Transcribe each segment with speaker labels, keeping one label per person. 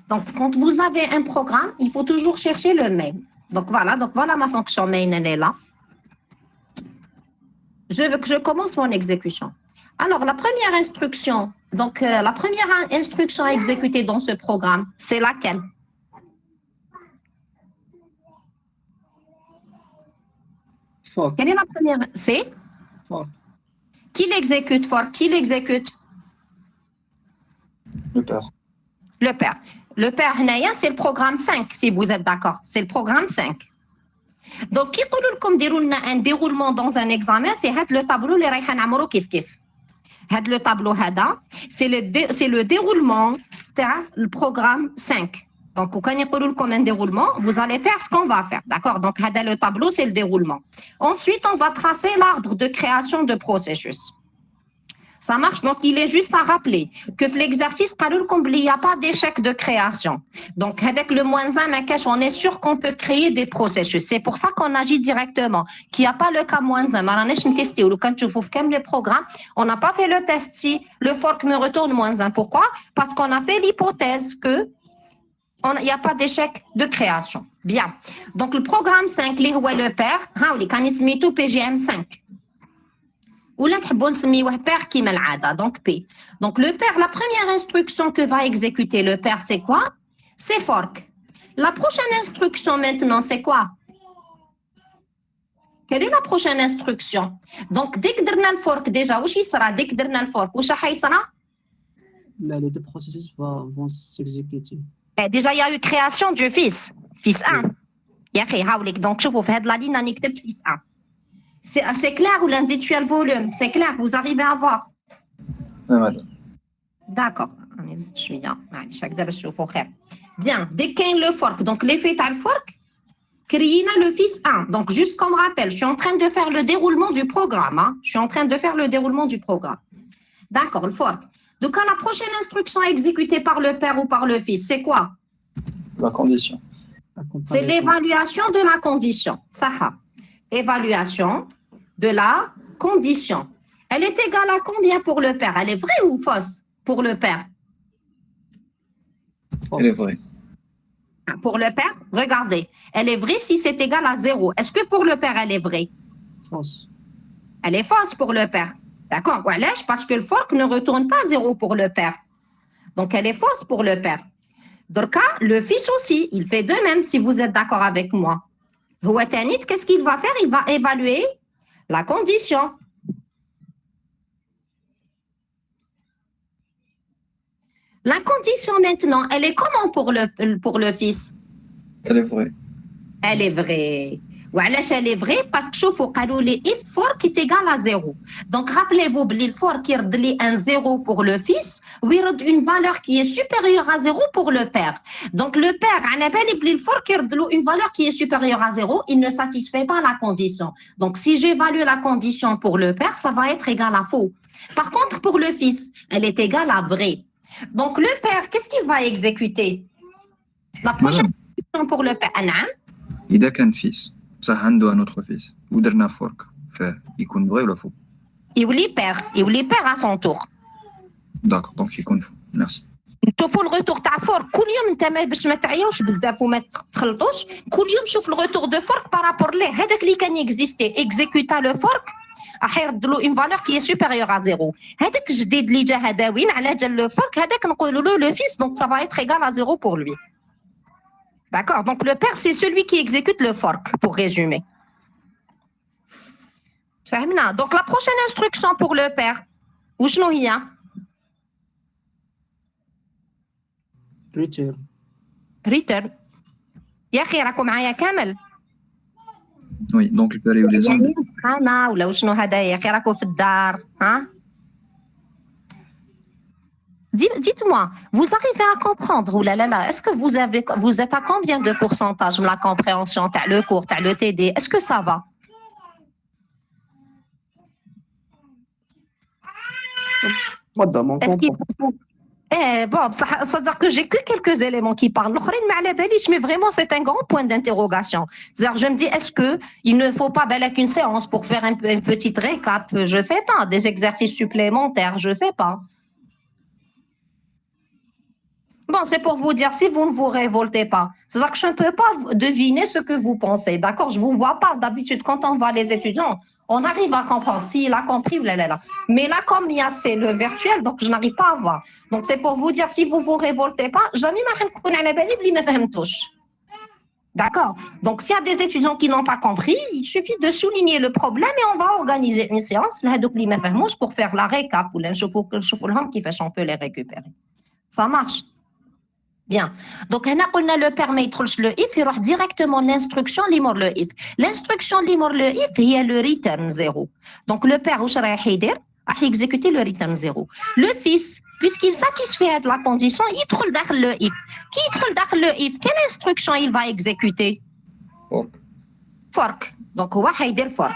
Speaker 1: Donc, quand vous avez un programme, il faut toujours chercher le main. Donc, voilà ma fonction main, elle est là. Je veux que je commence mon exécution. Alors, la première instruction, à exécuter dans ce programme, c'est laquelle?
Speaker 2: Fork.
Speaker 1: Quelle est la première? C'est?
Speaker 2: Fork.
Speaker 1: Qui l'exécute, Fork? Qui l'exécute?
Speaker 3: Le père.
Speaker 1: Le père. Le père, c'est le programme 5, si vous êtes d'accord. C'est le programme 5. Donc, qui dit un déroulement dans un examen, c'est le tableau les رايحة نعمرو كيف كيف. Le tableau c'est le déroulement du programme 5. Donc, quand il y comme un déroulement, vous allez faire ce qu'on va faire. D'accord? Donc, le tableau, c'est le déroulement. Ensuite, on va tracer l'arbre de création de processus. Ça marche, donc il est juste à rappeler que l'exercice, il n'y a pas d'échec de création. Donc, avec le -1, on est sûr qu'on peut créer des processus. C'est pour ça qu'on agit directement, qu'il n'y a pas le cas -1. Quand tu fais les programmes, on n'a pas fait le test si le fork me retourne -1. Pourquoi? Parce qu'on a fait l'hypothèse qu'il n'y a pas d'échec de création. Bien. Donc, le programme 5, le père, il tout PGM 5. Ou là, père qui met l'ada, donc P. Donc, le père, la première instruction que va exécuter le père, c'est quoi? C'est fork. La prochaine instruction maintenant, c'est quoi? Quelle est la prochaine instruction? Donc, dès que nous le fork, déjà, où sera? Dès que nous le fork, où sera?
Speaker 2: Les deux processus vont s'exécuter.
Speaker 1: Déjà, il y a eu création du fils 1. Donc, je vous fais de la ligne, on écrit fils 1. C'est clair ou l'individuel volume? C'est clair, vous arrivez à voir?
Speaker 3: Oui, madame.
Speaker 1: D'accord. Bien, dès qu'il y a le fork, donc l'effet de le fork, créer le fils 1. Donc, juste comme rappel, je suis en train de faire le déroulement du programme. Je suis en train de faire le déroulement du programme. D'accord, le fork. Donc, la prochaine instruction exécutée par le père ou par le fils, c'est quoi?
Speaker 3: La condition.
Speaker 1: C'est l'évaluation de la condition. Ça. Évaluation de la condition. Elle est égale à combien pour le père? Elle est vraie ou fausse pour le père?
Speaker 3: Elle est vraie.
Speaker 1: Pour le père, regardez. Elle est vraie si c'est égal à 0. Est-ce que pour le père, elle est vraie?
Speaker 2: Fausse.
Speaker 1: Elle est fausse pour le père. D'accord? Parce que le fork ne retourne pas 0 pour le père. Donc, elle est fausse pour le père. Donc, le fils aussi, il fait de même si vous êtes d'accord avec moi. Qu'est-ce qu'il va faire? Il va évaluer la condition. La condition maintenant, elle est comment pour le fils?
Speaker 3: Elle est vraie.
Speaker 1: Elle est vraie. Elle est vraie parce que شوفوا قالوا لي if fork est égal à 0. Donc rappelez-vous le fork يرد لي un 0 pour le fils ويرد une valeur qui est supérieure à 0 pour le père. Donc le père على بالي بلي الفورك يرد له une valeur qui est supérieure à 0, il ne satisfait pas la condition. Donc si j'évalue la condition pour le père, ça va être égal à faux. Par contre pour le fils, elle est égale à vrai. Donc le père, qu'est-ce qu'il va exécuter? La prochaine question pour le père.
Speaker 3: إذا كان فيس بصح عنده un autre fils ودرنا فورك فيكون vrai ولا faux?
Speaker 1: يولي père à son tour.
Speaker 3: D'accord, donc يكون faux. Merci.
Speaker 1: شوفوا الغوتور تاع فورك كل يوم انت باش ما تعياوش بزاف وما تخلطوش كل يوم شوف الغوتور دو فورك بارابور ليه هذاك اللي كان اكزيستي اكزيكوتا لو فورك راح يرد له اون فالور كي سوبيريور ا زيرو هذاك الجديد اللي جا هذا وين على جال لو فورك هذاك نقولوا له لو فيس دونك سا فا ايتر ايغال ا زيرو بور لوي. D'accord, donc le père c'est celui qui exécute le fork pour résumer. Donc la prochaine instruction pour le père وشنو هي؟ return. يا اخي راكم معايا كامل؟
Speaker 3: Oui, donc le père et les
Speaker 1: يعني سخانة ولا وشنو هذا يا اخي راكم في الدار ها؟ Dites-moi, vous arrivez à comprendre ou là là là, est-ce que vous êtes à combien de pourcentage de la compréhension, le cours, le TD, est-ce que ça va? Est-ce qu'il bon, ça veut dire que j'ai que quelques éléments qui parlent. Mais vraiment, c'est un grand point d'interrogation. C'est-à-dire, je me dis, est-ce qu'il ne faut pas une séance pour faire une petite récap, je ne sais pas, des exercices supplémentaires, je ne sais pas. Bon, c'est pour vous dire, si vous ne vous révoltez pas, c'est-à-dire que je ne peux pas deviner ce que vous pensez, d'accord? Je ne vous vois pas. D'habitude, quand on voit les étudiants, on arrive à comprendre s'il a compris ou là. Mais là, comme il y a c'est le virtuel, donc je n'arrive pas à voir. Donc, c'est pour vous dire, si vous ne vous révoltez pas, jamais ma. D'accord? Donc, s'il y a des étudiants qui n'ont pas compris, il suffit de souligner le problème et on va organiser une séance pour faire la récap ou on peut les récupérer. Ça marche. Bien. Donc, on a le permis le if, il y directement l'instruction limor le if. L'instruction limor le if, il y a le return 0. Donc, le père, a exécuté le return 0. Le fils, puisqu'il satisfait la condition, il trouve le if. Qui trouve le if? Quelle instruction il va exécuter?
Speaker 3: Fork.
Speaker 1: Fork. Donc, on va faire fork.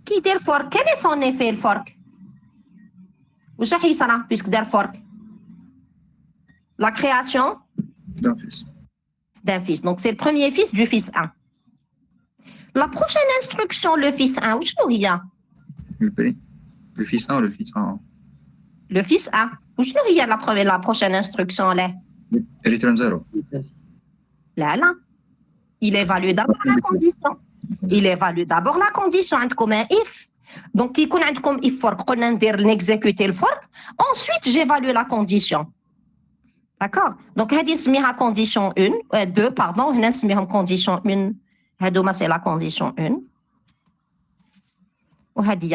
Speaker 1: Qui dit fork? Quel est son effet, le fork? Où est-ce sera, puisque der fork? La création
Speaker 3: D'un fils.
Speaker 1: D'un fils. Donc, c'est le premier fils du fils 1. La prochaine instruction, le fils 1, où est-ce qu'il y a?
Speaker 3: Le fils 1 ou le fils 1?
Speaker 1: Le fils 1. Où est-ce qu'il y a la prochaine instruction là?
Speaker 3: Return 0.
Speaker 1: Là. Il évalue d'abord la condition. Il évalue d'abord la condition comme un if. Donc, il y a comme if fork, on a exécuter le fork. Ensuite, j'évalue la condition. D'accord? Donc, c'est la condition 2, pardon. C'est la condition 1. C'est la condition 1.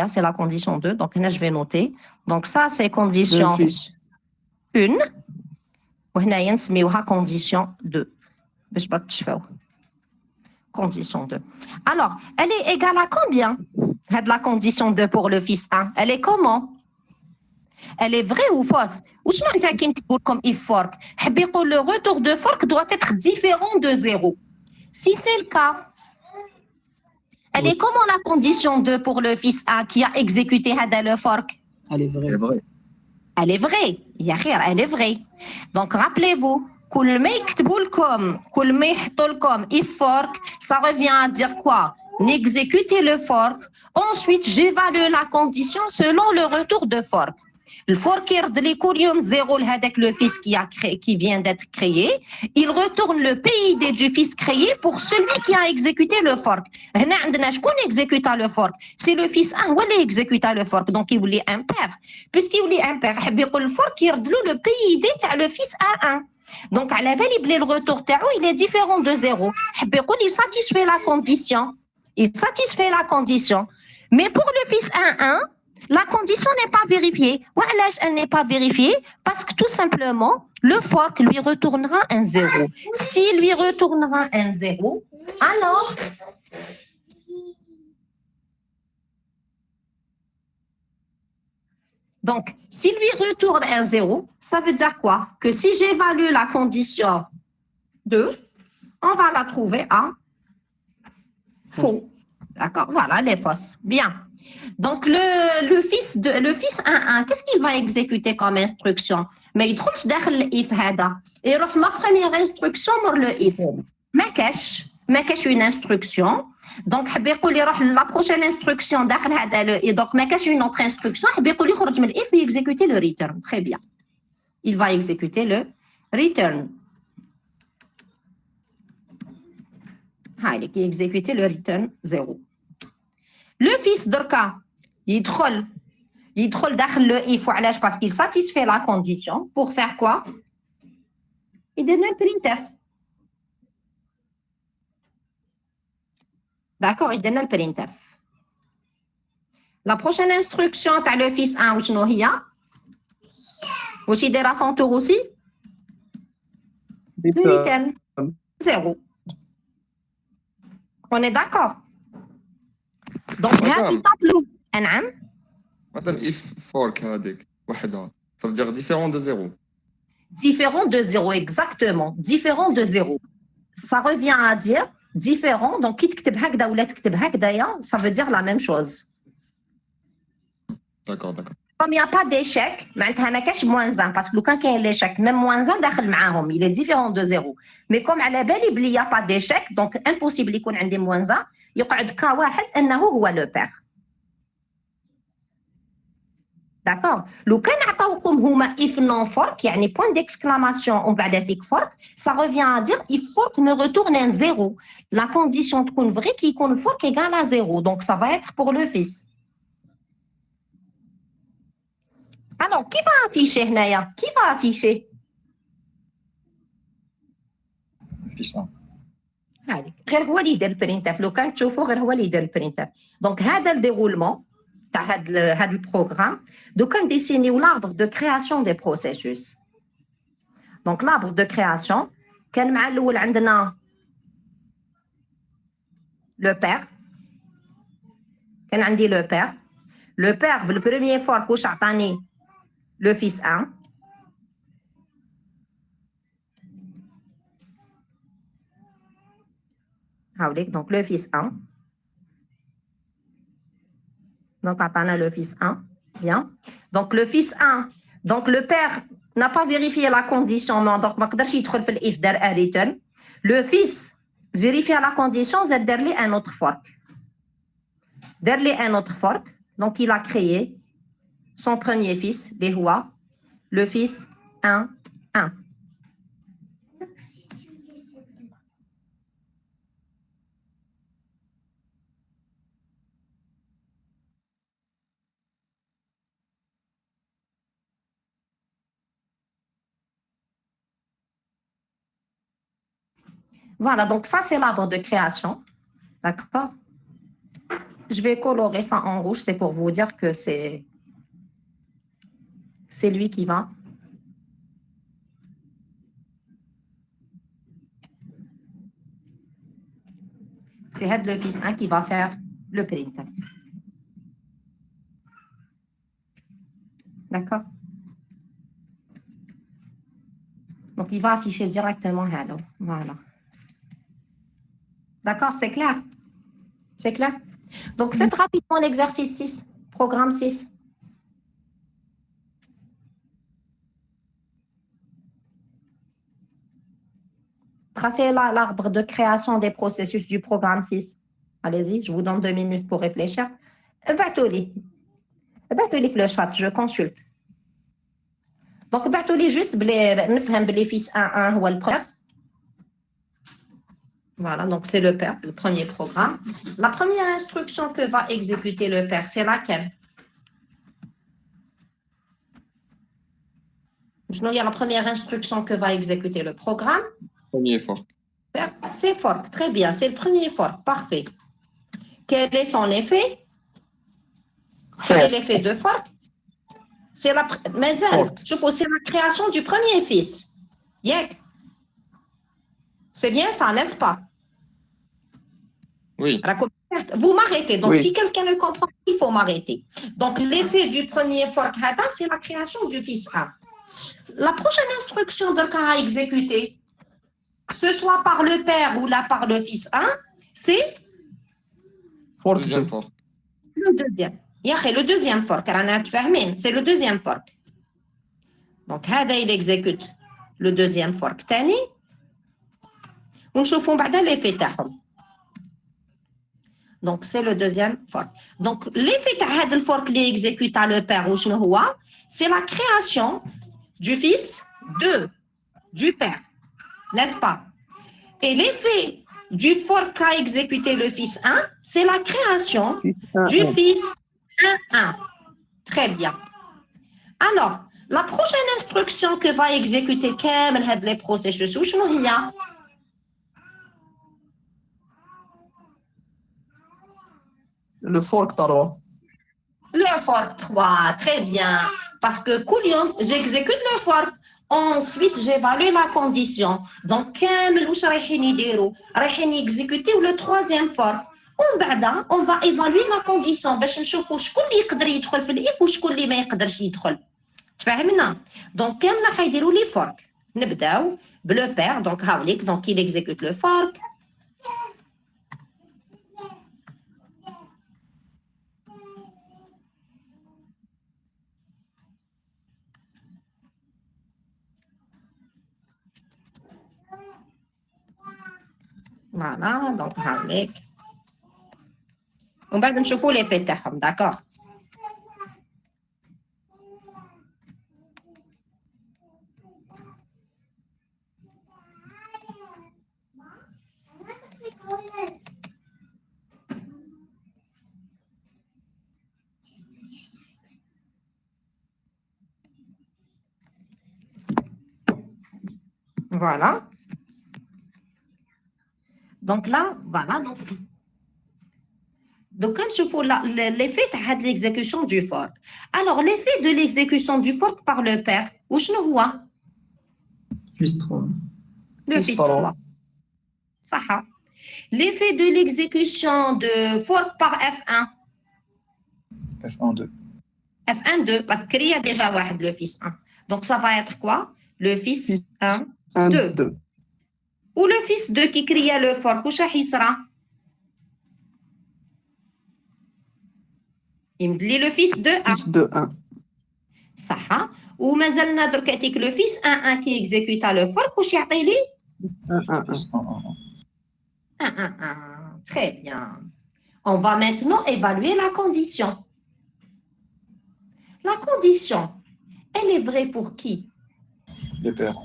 Speaker 1: C'est la condition 2. Donc, je vais noter. Donc, ça, c'est condition 1. C'est la condition 2. Condition 2. Alors, elle est égale à combien? La condition 2 pour le fils 1. Elle est comment? Elle est vraie ou fausse? Ou je m'entends comme if fork. Le retour de fork doit être différent de 0. Si c'est le cas, elle est comment la condition 2 pour le fils A qui a exécuté le fork?
Speaker 2: Elle est vraie.
Speaker 3: Elle est vraie.
Speaker 1: Elle est vraie. Elle est vraie. Donc, rappelez-vous, if fork, ça revient à dire quoi? N'exécutez le fork. Ensuite, j'évalue la condition selon le retour de fork. Le fork de 0, le fils qui vient d'être créé, il retourne le PID du fils créé pour celui qui a exécuté le fork. Qu'on exécuta le fork? C'est le fils 1 qui exécuta le fork, donc il voulait impair. Puisqu'il voulait impair, le fork il le PID le fils A1. Donc, à la belle, le retour il est différent de 0. Il satisfait la condition. Il satisfait la condition. Mais pour le fils 1, la condition n'est pas vérifiée. Elle n'est pas vérifiée parce que tout simplement, le fork lui retournera un 0. S'il lui retournera un 0, alors donc, s'il lui retourne un 0, ça veut dire quoi? Que si j'évalue la condition 2, on va la trouver à faux. D'accord? Voilà, les fausses. Bien. Donc, le fils 1, qu'est-ce qu'il va exécuter comme instruction? Mais il trouve if hada. Et la première instruction pour le if. Ma cache une instruction. Donc, la prochaine instruction et donc ma cache une autre instruction. Il va exécuter le return. Très bien. Il va exécuter le return. Il va exécuter le return 0. Le fils d'Orka, il troll le if parce qu'il satisfait la condition. Pour faire quoi? Il donne un printer. D'accord, il donne un printer. La prochaine instruction, tu as le fils 1, ou aussi des à son tour aussi? Le return 0. On est d'accord? Donc, هذا الطابلو نعم.
Speaker 4: Madame, if fork هذيك وحدها, ça veut dire différent de 0.
Speaker 1: Différent de 0, exactement. Différent de 0. Ça revient à dire différent. Donc, qui تكتب هكذا ولا تكتب هكذايا, ça veut dire la même chose.
Speaker 4: D'accord.
Speaker 1: Comme il n'y a pas d'échec, معناتها ما كاش moins 1 parce que لو كان كاين l'échec, même moins 1 داخل معاهم, il est différent de 0. Mais comme على بالي بلي il n'y a pas d'échec, donc impossible يكون عندي moins 1, يقعد كا واحد انه هو le père. D'accord. لو كان عطاوكم هما if non fork يعني point d'exclamation ومن بعد تيك fork, ça revient à dire if fork me retourne un zéro. La condition تكون vraie qui يكون fork égale à zéro. Donc ça va être pour le fils. Alors qui va afficher هنايا? Qui va afficher?
Speaker 3: fils 1.
Speaker 1: هذيك غير هو اللي يدير البرينتاف. لو كان تشوفوا غير هو اللي يدير البرينتاف. دونك هذا الديرولمون تاع هذا البروغرام دوكا نديسينيو لاربر دو كرياسيون دي بروسيسوس. دونك لاربر دو كرياسيون كان مع الاول عندنا لو بير. كان عندي لو بير. لو بير بالبروميير فورك واش عطاني لو فيس 1. Donc le fils 1. Donc on a le fils 1. Bien. Donc le fils 1. Donc le père n'a pas vérifié la condition. Donc le fils vérifie la condition, c'est derrière un autre fork. Derrière un autre fork. Donc il a créé son premier fils, le fils 1, 1. Voilà, donc ça, c'est l'arbre de création. D'accord? Je vais colorer ça en rouge, c'est pour vous dire que c'est lui qui va. C'est le fils 1 qui va faire le print. D'accord? Donc, il va afficher directement hello. Voilà. D'accord, c'est clair? C'est clair? Donc, faites rapidement l'exercice 6, programme 6. Tracez l'arbre de création des processus du programme 6. Allez-y, je vous donne 2 minutes pour réfléchir. Battoli le chat, je consulte. Donc, battoli juste les fils 1 ou le père. Voilà, donc c'est le père, le premier programme. La première instruction que va exécuter le père, c'est laquelle? Il y a la première instruction que va exécuter le programme.
Speaker 4: Premier fork.
Speaker 1: C'est fork, très bien, c'est le premier fork, parfait. Quel est son effet? Quel est l'effet de fork? C'est la création du premier fils. Yek. C'est bien ça, n'est-ce pas?
Speaker 4: Oui.
Speaker 1: Vous m'arrêtez. Donc,
Speaker 2: Oui.
Speaker 1: si quelqu'un ne comprend pas, il faut m'arrêter. Donc, l'effet du premier fork, c'est la création du fils 1. La prochaine instruction de cas à exécuter, que ce soit par le père ou là par le fils 1, c'est
Speaker 4: Deuxième fork.
Speaker 1: le deuxième. Le deuxième fork, c'est le deuxième fork. Donc, il exécute le deuxième fork. Tani. ونشوفوا بعدا l'effet تاعهم. Donc c'est le deuxième fork. Donc l'effet تاع هذا الفورك اللي exécuta le père وشنو هو؟ C'est la création du fils 2 du père. N'est-ce pas? Et l'effet du fork qu'a exécuté le fils 1, c'est la création du fils 1. Très bien. Alors, la prochaine instruction que va exécuter كامل هاد les processus وشنو هي؟
Speaker 2: Le fork 3.
Speaker 1: Le fork 3, très bien. Parce que كل j'exécute le fork. Ensuite, j'évalue la condition. Donc, كامل واش رايحين يديروا؟ رايحين يكزيكوتيو le troisième fork. ومن بعد on va évaluer la condition باش نشوفوا شكون اللي يقدر يدخل في الاف وشكون اللي ما يقدرش يدخل. تفهمنا؟ دونك كامل حيديروا لي fork. نبداو بلو بير. دونك هاوليك. دونك il exécute le fork. Voilà, donc avec. On va nous chauffer l'effet تاعهم, d'accord? Voilà. Donc là, voilà. Donc, quand je fais l'effet de l'exécution du fork. Alors, l'effet de l'exécution du fork par le père, où je le vois?
Speaker 5: Fils 3.
Speaker 1: Le
Speaker 2: Fils
Speaker 1: fils
Speaker 2: par
Speaker 1: 3. Ça. L'effet de l'exécution de fork par F1.
Speaker 3: F1, 2.
Speaker 1: F1, 2, parce qu'il y a déjà le fils 1. Donc, ça va être quoi? Le fils 1,
Speaker 2: 1,
Speaker 1: 2.
Speaker 2: 2.
Speaker 1: Ou le fils 2 qui crie le fork, où sera? Il me dit le fils 2, 1.
Speaker 2: Fils de 1.
Speaker 1: Ça. Ou mazalna دركاتيك le fils 1, 1 qui exécuta le fork, où يعطي لي
Speaker 2: 1, 1, 1.
Speaker 3: Fils 1, 1, 1.
Speaker 1: 1, 1, 1. Très bien. On va maintenant évaluer la condition. La condition, elle est vraie pour qui?
Speaker 3: Les pairs.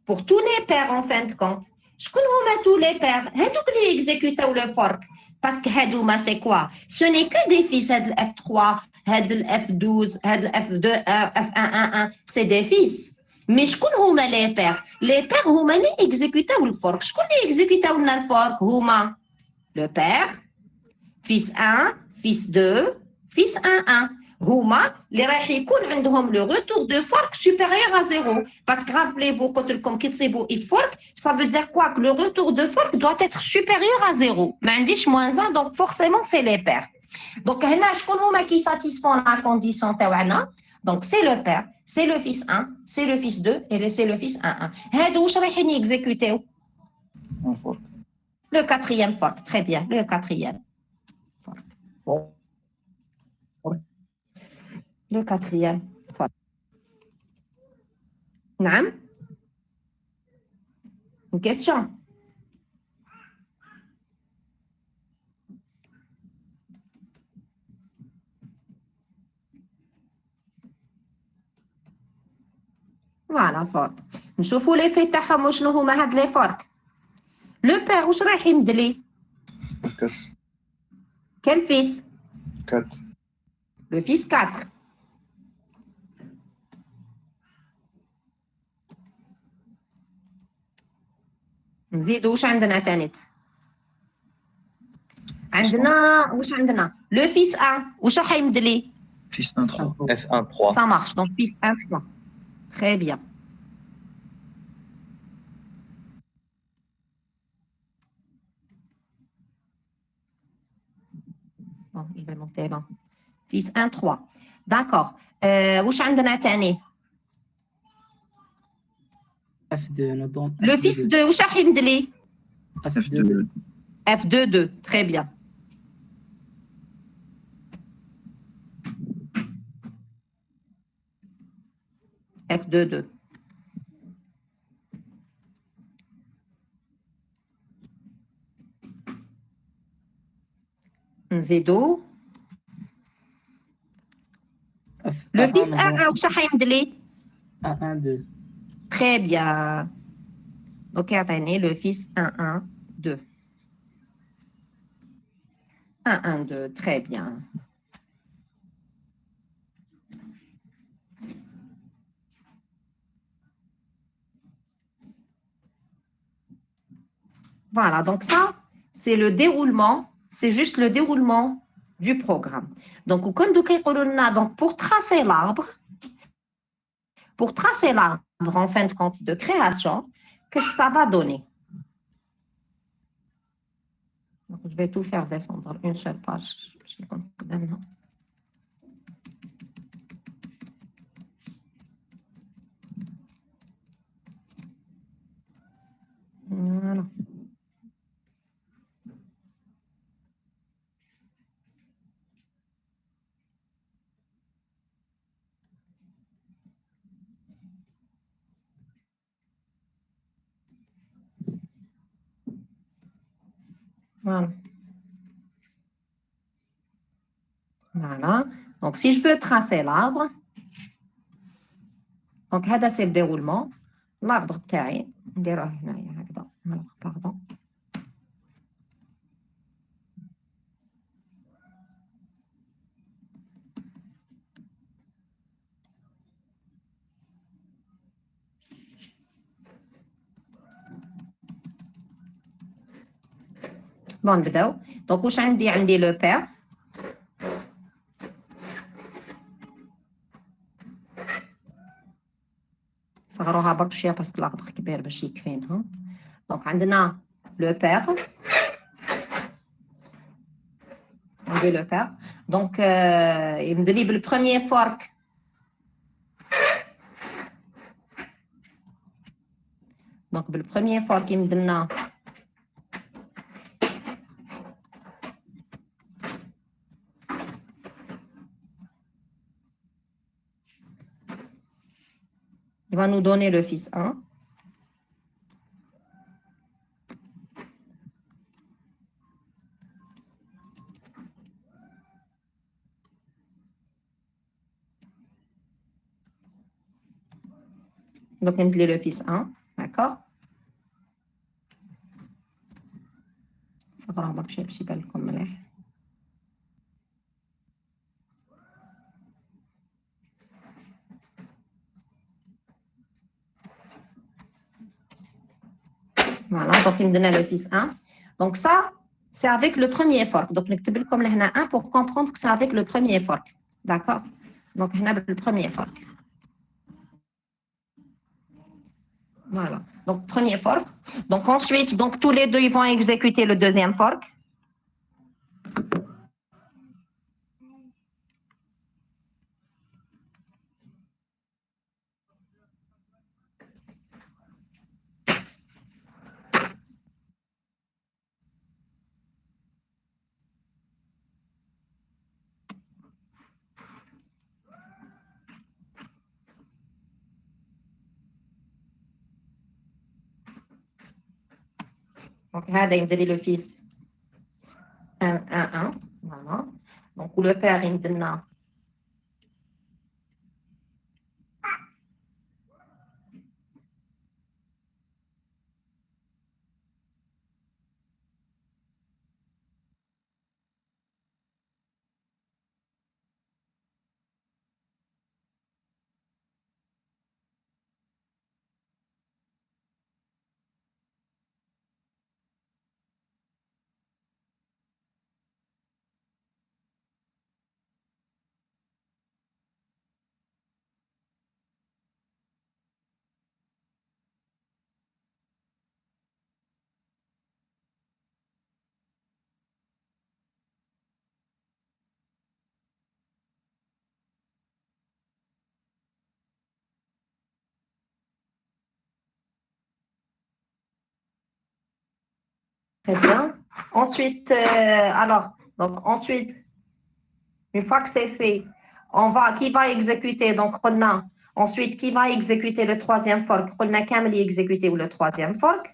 Speaker 1: Pour tous les pairs en fin de compte. Je connais tous les pairs. Hadouk li exécutaient le fork. Parce que hadouma c'est quoi? Ce n'est que des fils. Had le F3, had le F12, had le F2, F111. C'est des fils. Mais je connais les pairs. Les pairs, huma li exécutaient le fork. Je connais exécutaient le fork. Huma le père, fils 1, fils 2, fils 1, 1. هما اللي راح يكون عندهم le retour de fork supérieur à 0. Parce que rappelez-vous, quand لكم كي تصيبوا if fork, ça veut dire quoi? Que le retour de fork doit être supérieur à 0. ما عنديش moins 1, donc forcément c'est les pairs. Donc هنا شكون هما qui satisfont la condition تاعنا? Donc c'est le père, c'est le fils 1, c'est le fils 2 et c'est le fils 1, 1. هادو واش رايحين يexécuter?
Speaker 3: Un fork.
Speaker 1: Le quatrième fork, très bien, le quatrième fork.
Speaker 2: Bon.
Speaker 1: Le quatrième fork. نعم. Une question. Voilà, fork. نشوفوا l'effet تاعهم وشنو هما هاد لي fork. Le père واش رايح يمدلي؟
Speaker 3: F4.
Speaker 1: Quel fils?
Speaker 3: 4.
Speaker 1: Le fils 4. نزيد واش عندنا تانيت؟ عندنا واش عندنا؟ Le fils 1 واش راح يمدلي؟
Speaker 3: Fils 1, 3.
Speaker 6: F1, 3.
Speaker 1: Ça marche, donc fils 1, 3. Très bien. Bon, je vais monter là. Fils 1, 3. D'accord. واش عندنا تاني؟
Speaker 5: F2 نظن.
Speaker 1: Le fils 2 واش راح يمدلي؟
Speaker 3: F2.
Speaker 1: F2, 2. Très bien. F2, 2. نزيدو. Le fils 1, 1 واش راح يمدلي؟
Speaker 5: 1, 1, 2.
Speaker 1: Très bien. Donc, attendez, le fils 1, 1, 2. 1, 1, 2. Très bien. Voilà, donc ça, c'est le déroulement, c'est juste le déroulement du programme. Donc, pour tracer l'arbre, en fin de compte de création, qu'est-ce que ça va donner? Donc, je vais tout faire descendre une seule page. Voilà. Voilà. Voilà. Donc, si je veux tracer l'arbre, donc, هذا c'est le déroulement. L'arbre تاعي نديروه هنايا هكذا. Alors, pardon. Bon, نبداو. Donc واش عندي le père. صغروها برك شويه باسكو لاغبر كبير باش يكفينا. دونك عندنا لو بير. عندي لو بير. دونك يبدا لي بالبروميير فورك. دونك بالبروميير فورك يمد لنا il va nous donner le fils 1. Donc, on met le fils 1, d'accord? Ça va marcher, je sais comme là. Voilà, donc il me donne le fils 1. Donc ça, c'est avec le premier fork. Donc, on écrit comme là 1 pour comprendre que c'est avec le premier fork. D'accord? Donc, on a le premier fork. Voilà. Donc, premier fork. Donc, ensuite, donc, tous les deux, ils vont exécuter le deuxième fork. Donc, هذا يمدلي le fils 1, 1, 1. Voilà. Donc, le père, il me donne Très bien. Ensuite, ensuite, une fois que c'est fait, qui va exécuter, donc, ensuite, qui va exécuter le troisième fork? On a Kamel exécuter le troisième fork.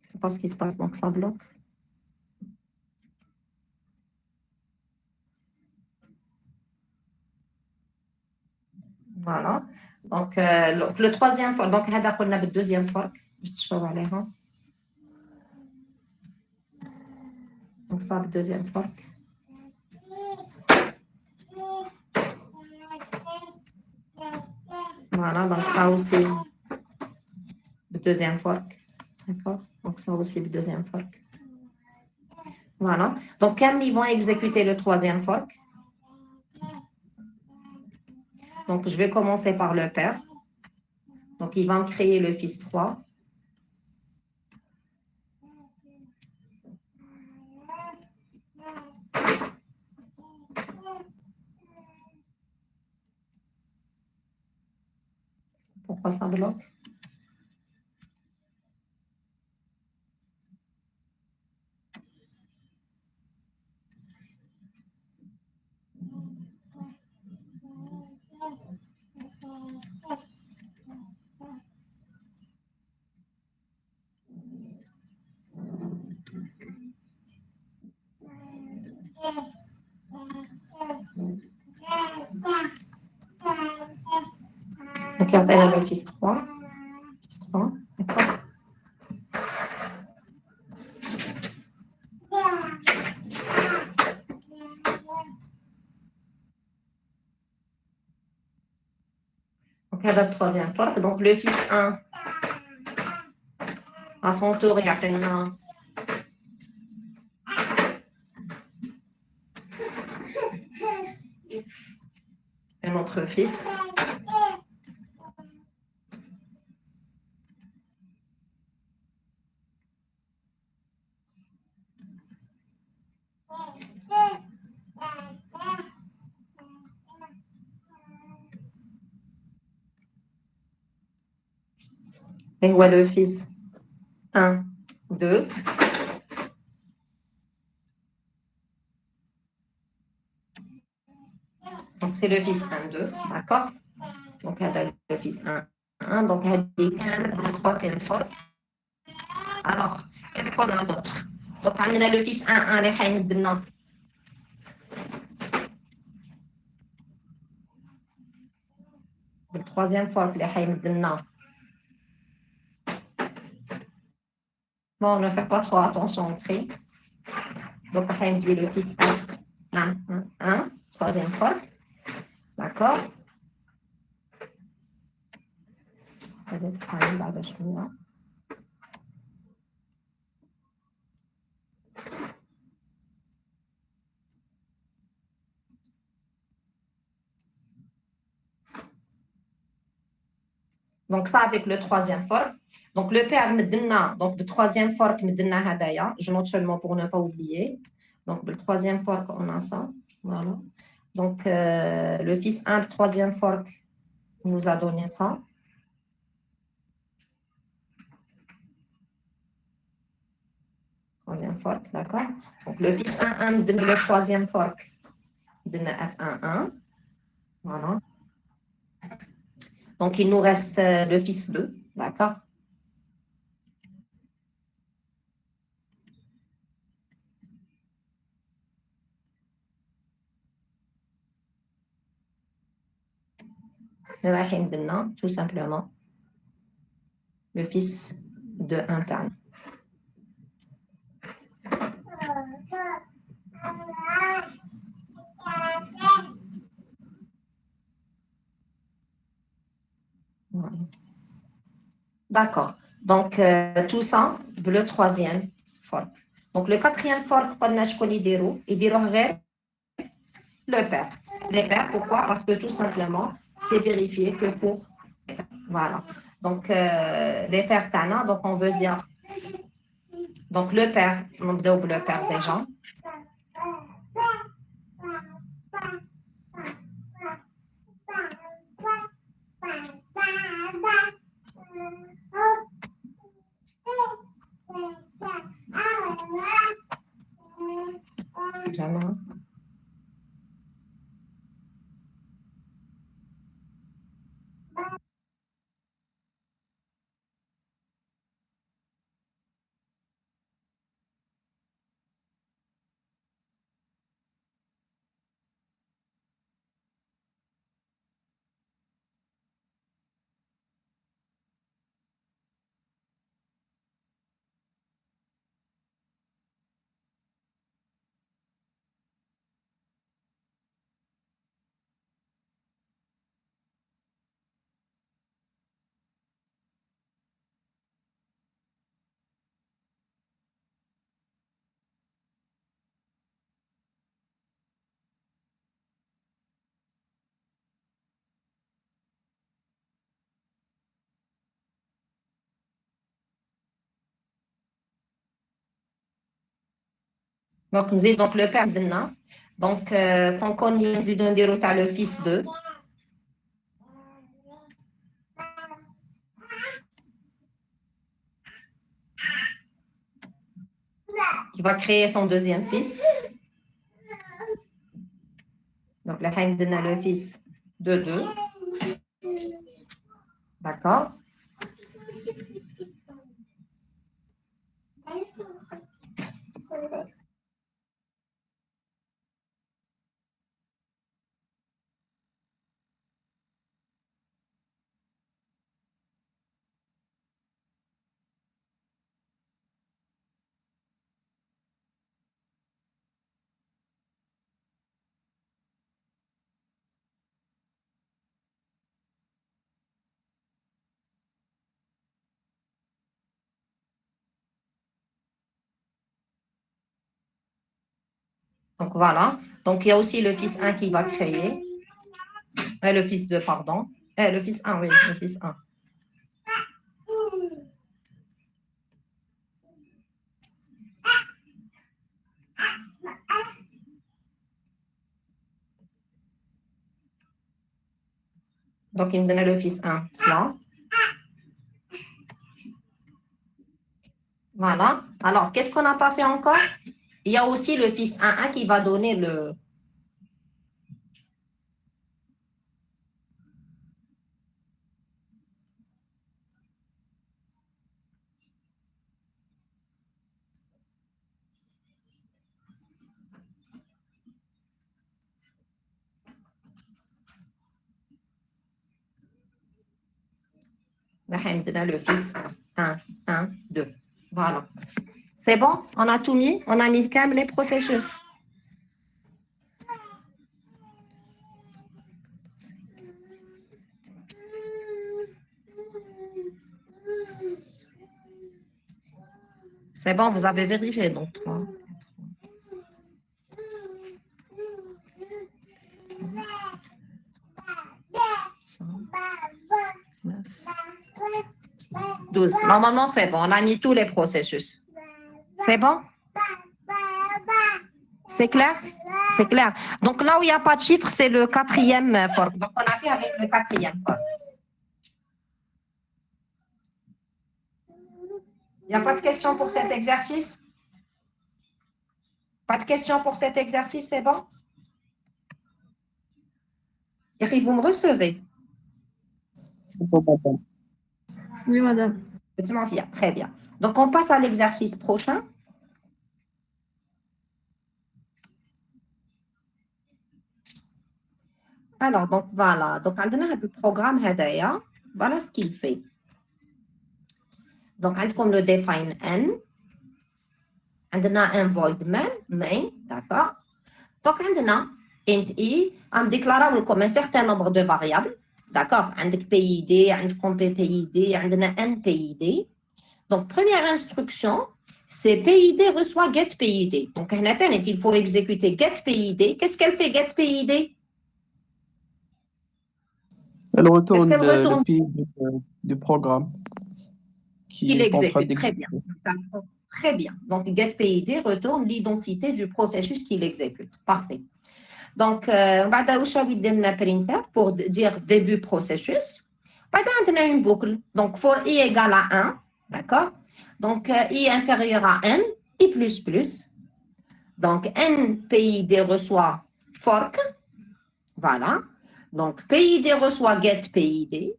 Speaker 1: Je sais pas ce qui se passe, donc ça bloque. Voilà. Donc, le troisième fork, donc, on a le deuxième fork. Donc, ça, le deuxième fork. Voilà, donc ça aussi, le deuxième fork. D'accord? Donc, ça aussi, le deuxième fork. Voilà. Donc, quand ils vont exécuter le troisième fork, donc, je vais commencer par le père. Donc, il va me créer le fils 3. Pourquoi ça bloque? Donc, il appelle le fils 3. Fils 3, d'accord. هذا التروازيام فرق. Donc le fils 1 à son tour يعطينا un autre fils. Et voilà le fils 1, 2. Donc c'est le fils 1, 2, d'accord? Donc le fils 1, 1. Donc le troisième forme. Alors, qu'est-ce qu'on a d'autre? Donc on a le fils 1, 1 اللي حيمد لنا بالtroisième forme اللي حيمد لنا. Bon, on ne fait pas trop attention au tri. Donc, on va induire le fils 1, 1, troisième fois. D'accord? Donc, ça avec le troisième fork. Donc, le père me donne, donc le troisième fork me donne hadaya. Je note seulement pour ne pas oublier. Donc, le troisième fork, on a ça. Voilà. Donc, le fils 1, le troisième fork, nous a donné ça. Troisième fork, d'accord. Donc, le fils 1, 1 me donne le troisième fork. Me donne F1, 1. Voilà. Donc, il nous reste le fils 2, d'accord? Tout simplement, le fils de interne. Voilà. D'accord. Donc, tout ça, le troisième fork. Donc, le quatrième fork, il dira le père. Les pères, pourquoi? Parce que tout simplement, c'est vérifié que pour... Voilà. Donc, les pères Tana, donc on veut dire... Donc, le père, on double le père déjà. Jamais. Donc, donc le père de donc, tant qu'on y est, le fils de. Qui va créer son deuxième fils. Donc, la reine donne le fils de 2. D'accord? Donc voilà. Donc il y a aussi le fils 1 qui va créer. Le fils 2, pardon. Le fils 1, oui, le fils 1. Donc il me donne le fils 1 là. Voilà. Alors, qu'est-ce qu'on n'a pas fait encore? Il y a aussi le fils 1 qui va donner le... le fils 1, 1, 2. Voilà. C'est bon? On a tout mis? On a mis quand même les processus. C'est bon, vous avez vérifié, donc 3. Normalement, c'est bon. On a mis tous les processus. C'est bon? C'est clair? C'est clair. Donc, là où il n'y a pas de chiffre, c'est le 4e fork. Donc, on a fait avec le 4e fork. Il n'y a pas de questions pour cet exercice? Pas de questions pour cet exercice, c'est bon? Et vous me recevez?
Speaker 2: Oui, madame.
Speaker 1: Très bien. Donc, on passe à l'exercice prochain. Alors, donc voilà. Donc, on a le programme Hadaya. Voilà ce qu'il fait. Donc, on a le define n. On a un void main, d'accord? Donc, on a int i, on déclare comme un certain nombre de variables. D'accord? On a PID, on a PPID, on a n PID. Donc, première instruction, c'est PID reçoit get PID. Donc, il faut exécuter get PID. Qu'est-ce qu'elle fait get PID?
Speaker 6: Elle retourne
Speaker 1: Qu'est-ce qu'elle retourne?
Speaker 6: le PID du programme
Speaker 1: Il exécute, très bien. Très bien. Donc, get PID retourne l'identité du processus qu'il exécute. Parfait. Donc, on va printf pour dire début processus. On a une boucle. Donc, for i égale à 1. D'accord? Donc, i inférieur à n, i plus plus. Donc, n PID reçoit fork. Voilà. Donc, PID reçoit get PID.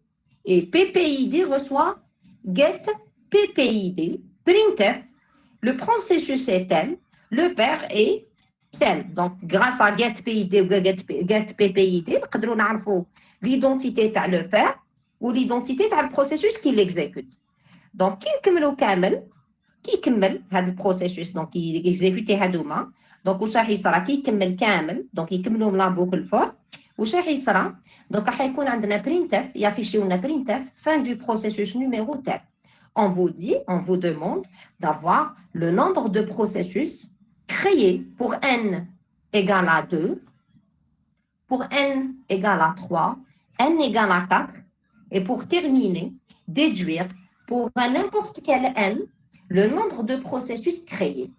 Speaker 1: Et PPID reçoit get PPID. Printf, le processus est tel, le père est tel. Donc, grâce à get PID ou get PPID, nous avons l'identité de le père ou l'identité du processus qu'il exécute. Donc, qui كمل هذا البروسيسوس دونك يكزيكوتي هذوما دونك واش راح يصرى كي يكمل كامل دونك يكملوا لا بوكل فور واش راح يصرى دونك راح يكون عندنا printf يافيشيو لنا printf fin du processus numéro tel. On vous demande d'avoir le nombre de processus créés pour n égale à 2, pour n égale à 3, n égale à 4, et pour terminer, déduire pour n'importe quel n le nombre de processus créés.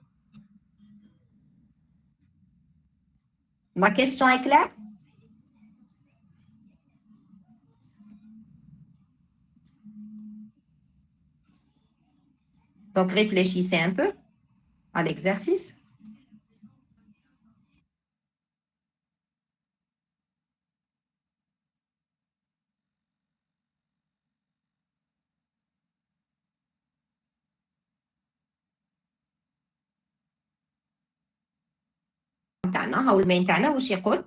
Speaker 1: Ma question est claire? Donc, réfléchissez un peu à l'exercice. أو المين تاعنا واش يقول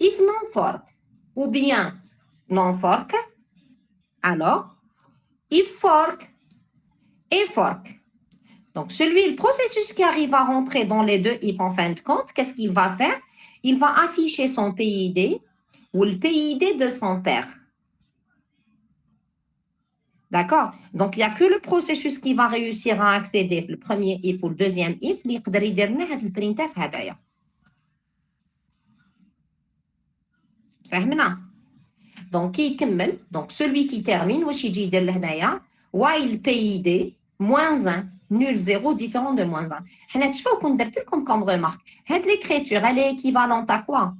Speaker 1: if non fork ou bien non fork alors if fork et fork. Donc celui le processus qui arrive à rentrer dans les deux if en fin de compte, qu'est-ce qu'il va faire? Il va afficher son PID ou le PID de son père. D'accord? Donc, il n'y a que le processus qui va réussir à accéder le premier if ou le deuxième if اللي يقدر يدير لنا هذا البرينتاف هذايا. فهمنا دونك يكمل دونك celui qui termine واش يجي يدير لهنايا while PID moins 1 nul 0 différent de moins 1 حنا تشوفوا كون درت لكم كوم ريمارك هاد l'écriture elle est équivalente à quoi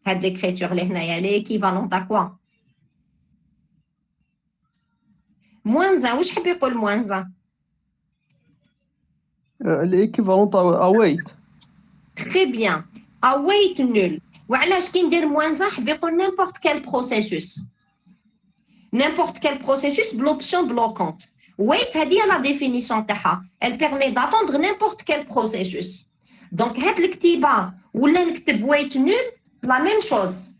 Speaker 1: هاد l'écriture اللي هنايا elle est équivalente à quoi moins 1 واش حب يقول moins 1
Speaker 6: Elle est équivalente à wait.
Speaker 1: Très bien. Await nul. وعلاش كي ندير moins 1 حب يقول n'importe quel processus. N'importe quel processus l'option bloquante. Wait هذه la définition تاعها. Elle permet d'attendre n'importe quel processus. Donc هاد الكتيبة ولا نكتب wait nul la même chose.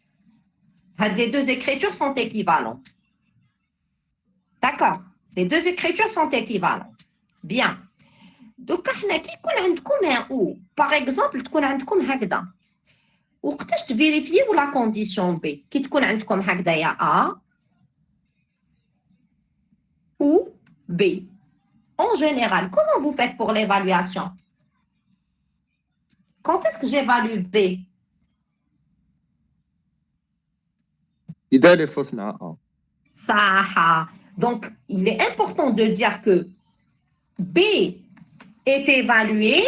Speaker 1: هاد les deux écritures sont équivalentes. D'accord. Les deux écritures sont équivalentes. Bien. دوكا حنا كي يكون عندكم ان او باغ اكزومبل تكون عندكم هكذا وقتاش تفيريفيو لا كونديسيون بي كي تكون عندكم هكذايا ا او بي en général comment vous faites pour l'évaluation quand est-ce que j'évalue B
Speaker 4: إذا لي فوس مع A.
Speaker 1: صح donc il est important de dire que B est évalué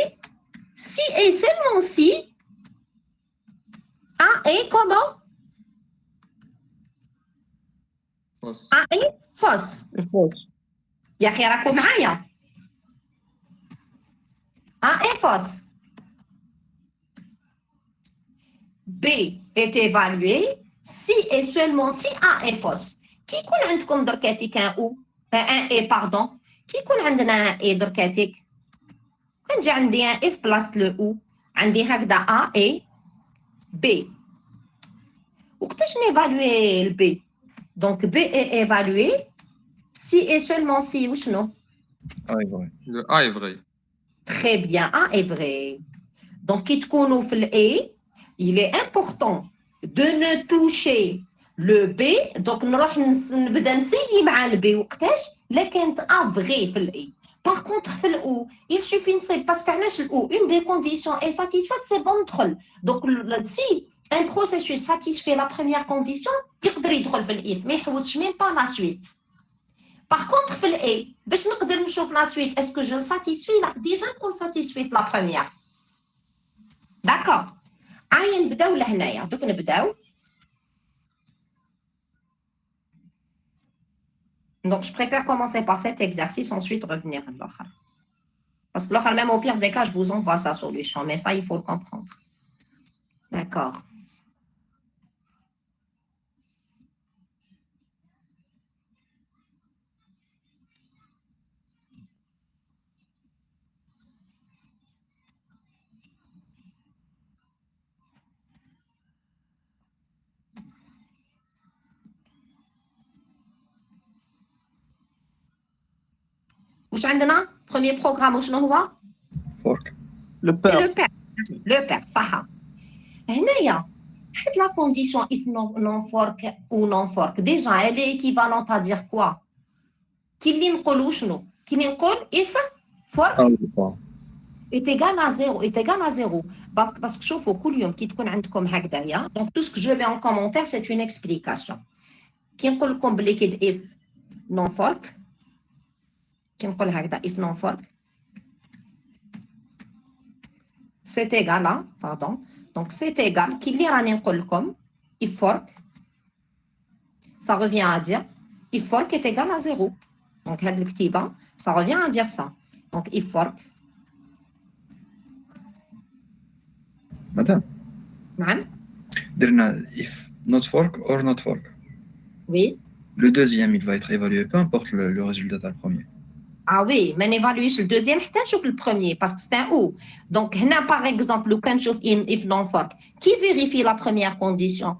Speaker 1: si et seulement si A est comment
Speaker 4: فوس.
Speaker 1: A est fausse.
Speaker 6: Et fausse.
Speaker 1: يا أخي راكم معايا. A est fausse. B est évalué si et seulement si A est fausse. كي يكون عندكم دركاتيك un ou un et pardon كي يكون عندنا un et دركاتيك كنجي عندي ان اف بلاصه لو او عندي هكذا ا اي بي وقتاش نيفالوي البي دونك بي اي ايفالوي سي اي سولمون سي وشنو
Speaker 3: اي فري
Speaker 4: Le A est vrai.
Speaker 1: تري بيان ا اي فري دونك كي تكونوا في الاي il est important de ne toucher le بي دونك نروح نبدا نسيي مع البي وقتاش لا كانت ا فري في الاي. Par contre, il suffit de parce que une des conditions est satisfaite, c'est bon de donc si un processus satisfait la première condition, il peut يدخل في الإف mais يحوسش même pas la suite. Par contre, في الإي باش نقدر نشوف la suite est-ce que je satisfais déjà qu'on satisfait la première. D'accord. عاين نبداو لهنايا دوك نبداو. Donc, je préfère commencer par cet exercice, ensuite revenir à l'autre. Parce que l'autre, même au pire des cas, je vous envoie sa solution, mais ça, il faut le comprendre. D'accord. واش عندنا premier programme وشنو هو
Speaker 3: فورك
Speaker 6: Le père.
Speaker 1: le père صح هنايا حيت la condition if non fork ou non fork déjà elle est équivalente à dire quoi كي اللي نقولوا شنو كي نقول if fork est égal à 0 est égal à 0 parce que شوفوا كل يوم كي تكون عندكم هكذايا donc tout ce que je mets en commentaire c'est une explication كي نقول لكم بلي كي if non fork نقول هكذا if non fork c'est égal à pardon donc c'est égal كي اللي راني نقول لكم if fork ça revient à dire if fork est égal à 0 donc هاد الكتيبة ça revient à dire ça donc if fork
Speaker 3: مدام
Speaker 1: نعم
Speaker 3: درنا if not fork or not fork.
Speaker 1: oui
Speaker 3: Le deuxième, il va être évalué, peu importe le résultat du premier.
Speaker 1: Ah oui, mais n'évaluez le deuxième, je le premier, parce que c'est un ou. Donc, par exemple, quand je if non fork, qui vérifie la première condition?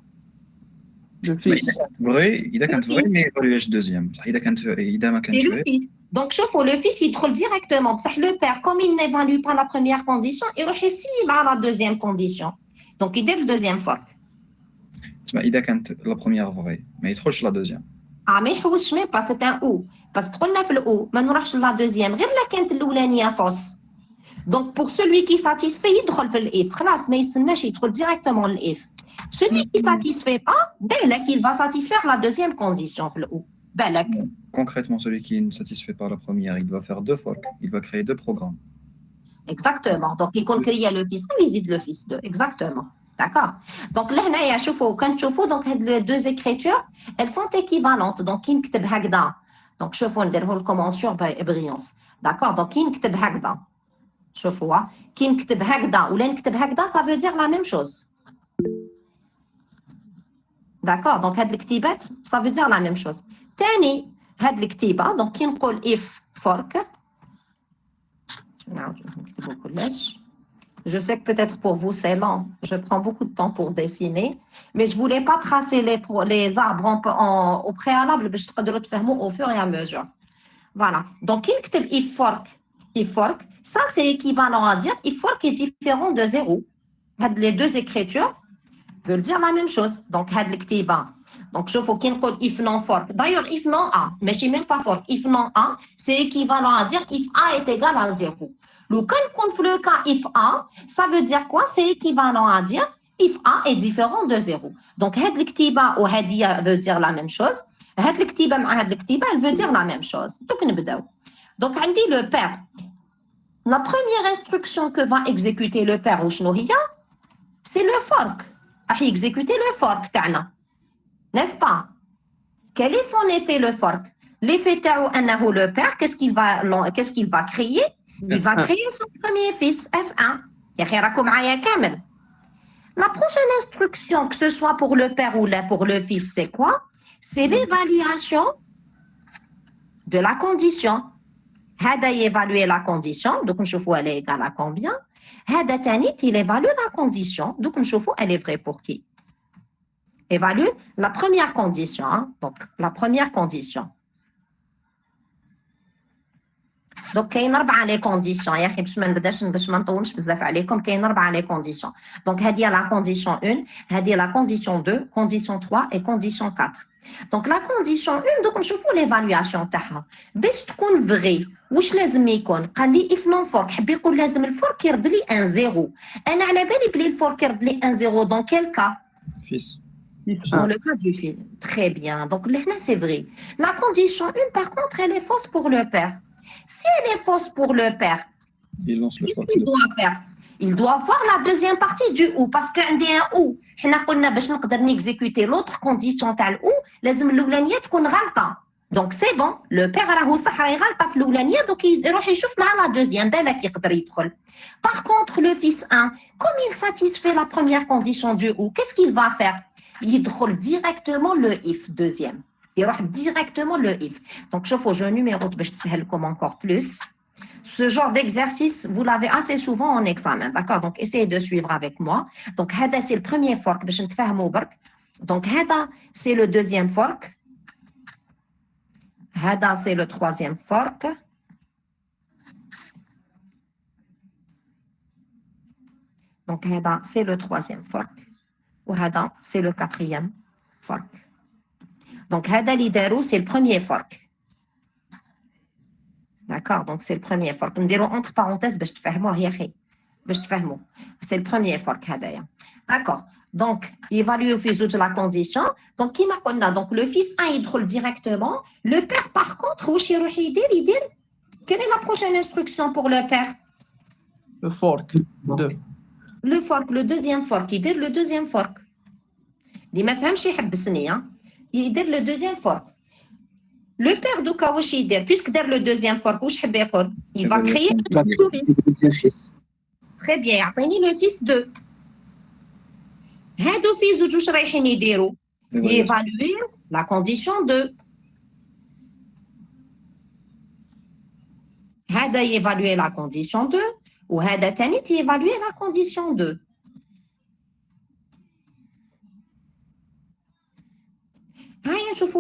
Speaker 6: Le fils.
Speaker 3: Vrai, il a qu'un vrai, mais évalué le deuxième. Il a qu'un
Speaker 1: C'est le fils. Donc, chauffe le fils, il trouve directement. Parce que le père, comme il n'évalue pas la première condition, il réussit à la deuxième condition. Donc, il dit le deuxième fork.
Speaker 3: Il a qu'un la première vraie, mais il trouve la deuxième.
Speaker 1: Ah, mais je ne sais pas, c'est un ou. Parce que on a fait le ou, mais nous avons la deuxième. Rien la quinte l'oulania fausse. Donc, pour celui qui satisfait, il trouve le if. Classe, mais il se met, il trouve directement le if. Celui qui ne satisfait pas, il va satisfaire la deuxième condition.
Speaker 3: Concrètement, celui qui ne satisfait pas la première, il va faire 2 forks, il va créer 2 programmes.
Speaker 1: Exactement. Donc, il compte créer le fils 1, il visite le fils 2. Exactement. D'accord. Donc, là, quand tu vois, donc, les deux écritures, elles sont équivalentes. Donc, qui n'écrit pas donc, je vais dire comment sur brillance. D'accord. Donc, qui n'écrit pas je vois. Qui n'écrit pas ou l'un ça veut dire la même chose. D'accord. Donc, هاد الكتيبات, ça veut dire la même chose. تاني, هاد الكتيبة, donc, qui نقول if fork. Je sais que peut-être pour vous c'est lent, je prends beaucoup de temps pour dessiner, mais je ne voulais pas tracer les arbres au préalable, mais je te le faire au fur et à mesure. Voilà, donc if fork, ça c'est équivalent à dire if fork est différent de 0. Les deux écritures veulent dire la même chose. Donc, donc je faut qu'il y if non fork. D'ailleurs, if non A, mais je ne même pas fork. If non A, c'est équivalent à dire if A est égal à 0. Le cas if A, ça veut dire quoi? C'est équivalent à dire if A est différent de 0. Donc, had l'ktiba ou hadia veut dire la même chose. Had l'ktiba ma had l'ktiba, elle veut dire la même chose. Donc, on dit le père. La première instruction que va exécuter le père ou shnohiya, c'est le fork. À exécuter le fork, n'est-ce pas? Quel est son effet, le fork? L'effet ta'ou le père, qu'est-ce qu'il va créer? Il va créer son premier fils, F1. La prochaine instruction, que ce soit pour le père ou pour le fils, c'est quoi? C'est l'évaluation de la condition. Hada évaluer la condition, donc je vois elle est égale à combien? Hada tanit, il évalue la condition, donc je vois elle est vraie pour qui? Évalue la première condition, hein? Donc la première condition. Donc, il y a 4 conditions. Il y a 4 conditions. Donc, il y a la condition 1, il y a la condition 2, condition 3 et condition 4. Donc, la condition 1, donc, je fais l'évaluation. باش تكون vrai, واش لازم يكون؟ قال لي if non fork, حب يقول لازم الفورك يرد لي un 0. أنا على بالي بلي الفورك يرد لي un 0 dans quel cas?
Speaker 3: Fils.
Speaker 1: Dans le cas du fils. Très bien. Donc, là, c'est vrai. La condition 1, par contre, elle est fausse pour le père. Si elle est fausse pour le père, qu'est-ce qu'il doit faire? Il doit voir la deuxième partie du ou, parce qu'on dit un ou. On a dit que exécuter l'autre condition تاع ou, لازم الأولانية تكون غلطة. Donc c'est bon, le père راهو صح راهي غلطة في الأولانية, donc يروح يشوف مع la deuxième, بالك يقدر يدخل. Par contre, le fils 1, comme il satisfait la première condition du ou, qu'est-ce qu'il va faire? Il يدخل directement le if, deuxième. Il aura directement le if. Donc, je numérote comme encore plus. Ce genre d'exercice, vous l'avez assez souvent en examen. D'accord? Donc, essayez de suivre avec moi. Donc, hada, c'est le premier fork. Donc, hada, c'est le deuxième fork. Hada, c'est le troisième fork. Donc, hada, c'est le troisième fork. Ou hada, c'est le quatrième fork. Donc, hada lidaru, c'est le premier fork. D'accord? Donc, c'est le premier fork. Nous dirons entre parenthèses, c'est le premier fork. D'accord? Donc, évaluer au fils de la condition. Donc, qui m'a connu? Donc, le fils 1, il drôle directement. Le père, par contre, quelle est la prochaine instruction pour le père?
Speaker 6: Le fork. 2.
Speaker 1: Le fork, le deuxième fork. Il dit le deuxième fork. Il m'a fait un il dit le deuxième fork. Le père de Kawashi, puisque c'est le deuxième fork, il va créer le fils. Très bien, le fils 2. هادو في زوج واش رايحين يديروا؟ ييفالوي la condition 2. هذا ييفالوي la condition 2 وهذا ثاني ييفالوي la condition 2.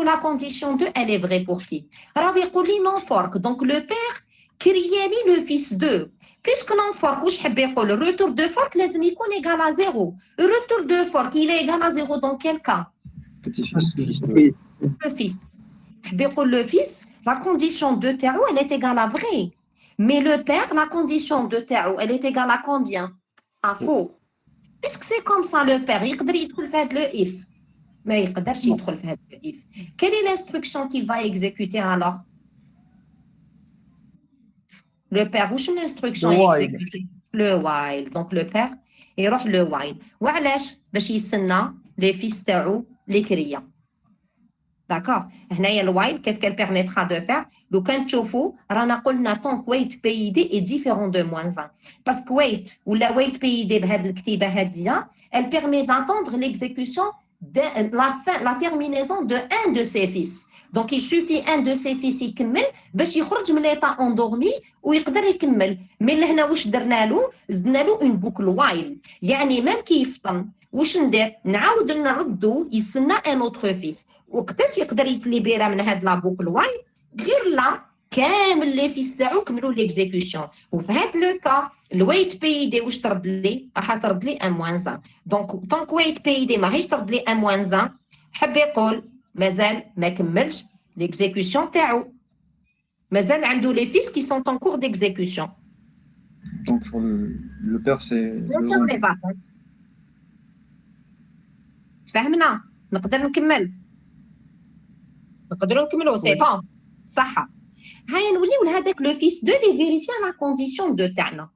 Speaker 1: La condition 2, elle est vraie pour qui? Non fork. Donc le père crée le fils 2. Puisque non fork, le retour de fork est égal à 0. Le retour de fork, il est égal à 0 dans quel cas?
Speaker 3: Petit-fils.
Speaker 1: Le fils. Le fils, la condition de terreau, elle est égale à vrai. Mais le père, la condition de terreau, elle est égale à combien? À faux. puisque c'est comme ça le père يقدر يدخل في هذا le if ما يقدرش يدخل في هذا le if. Quelle est l'instruction qu'il va exécuter alors? Le père واش l'instruction
Speaker 6: Le while.
Speaker 1: exécuter? Le while. Donc le père يروح le while. وعلاش؟ باش يستنى les fils تاعو اللي كريه. D'accord. هنايا le while qu'est-ce qu'elle permettra de faire? لو كان تشوفوا رانا قلنا tant que wait PID est différent de moins 1 parce que wait ou la wait PID بهذه الكتيبه هذه elle permet d'attendre l'exécution de la terminaison de un de ses fils. Donc il suffit un de ses fils يكمل باش يخرج من l'état endormi ويقدر يكمل. mais لهنا واش درنا له؟ زدنا له une boucle while يعني même كي يفطن واش ندير؟ نعاود نردو يستنى ان اوتر فيس. وقتاش يقدر يتليبيرا من هاد لا بوكل وايل؟ غير لا كامل لي فيس تاعو كملوا ليكزيكسيون. وفي هاد لو كا الويت بي دي واش ترد لي؟ راح ترد لي ان موان 1. دونك طونك ويت بي دي ماهيش ترد لي ان موان 1 حب يقول مازال ما كملش ليكزيكسيون تاعو، مازال عنده لي فيس كي سون en cours d'exécution.
Speaker 3: Donc sur le père, c'est
Speaker 1: نقدر لي زاتون. تفهمنا؟ نقدر نكمل. نقدروا نكملوا سي بون صح. هيا نوليو لهذاك لو فيس 2 اللي فيريفيا لا كونديسيون 2 تاعنا.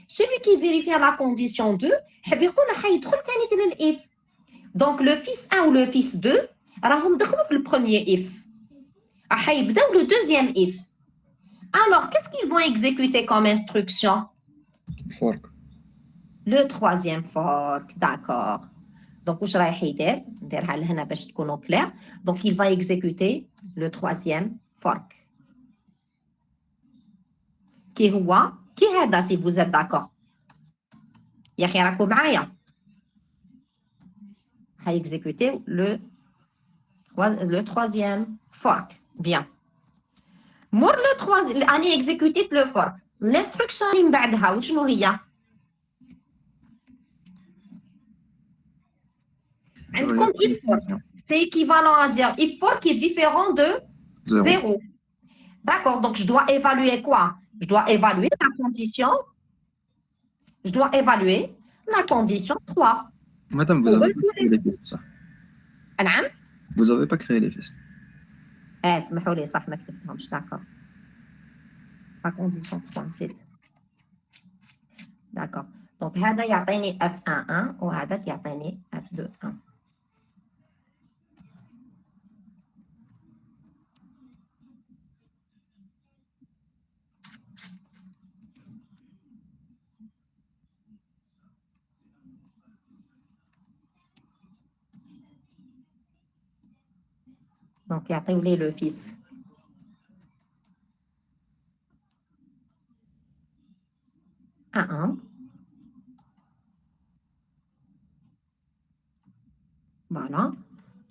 Speaker 1: celui qui vérifie la condition 2 حاب يقول حيدخل ثاني ديال الاف. دونك لو فيس 1 و لو فيس 2 راهم دخلوا في البروميير اف، راح يبداو لو دوزيام اف. alors qu'est-ce qu'ils vont exécuter comme instruction?
Speaker 3: fork.
Speaker 1: le troisième fork. d'accord. Donc, واش رايح يدير؟ نديرها لهنا باش تكونوا clair. Donc, il va exécuter le troisième fork. كي هو؟ كي هذا si vous êtes d'accord. يا أخي راكم معايا. هيexécuter le troisième fork. Bien. مور le troisième أني exécuté le fork. L'instruction اللي من بعدها وشنو هي؟ عندكم if fork. C'est équivalent à dire if fork qui est différent de 0. D'accord, donc je dois évaluer quoi? Je dois évaluer la condition. Je dois évaluer la condition 3.
Speaker 3: Madame, vous avez pas créé les fils, ça.
Speaker 1: نعم؟
Speaker 3: Vous avez pas créé les fils.
Speaker 1: اسمحوا لي صح ما كتبتهمش. d'accord. La condition 3 نسيت. d'accord. donc هذا يعطيني F11 وهذاك يعطيني F21. Donc, يعطيو لي لو فيس. فوالا.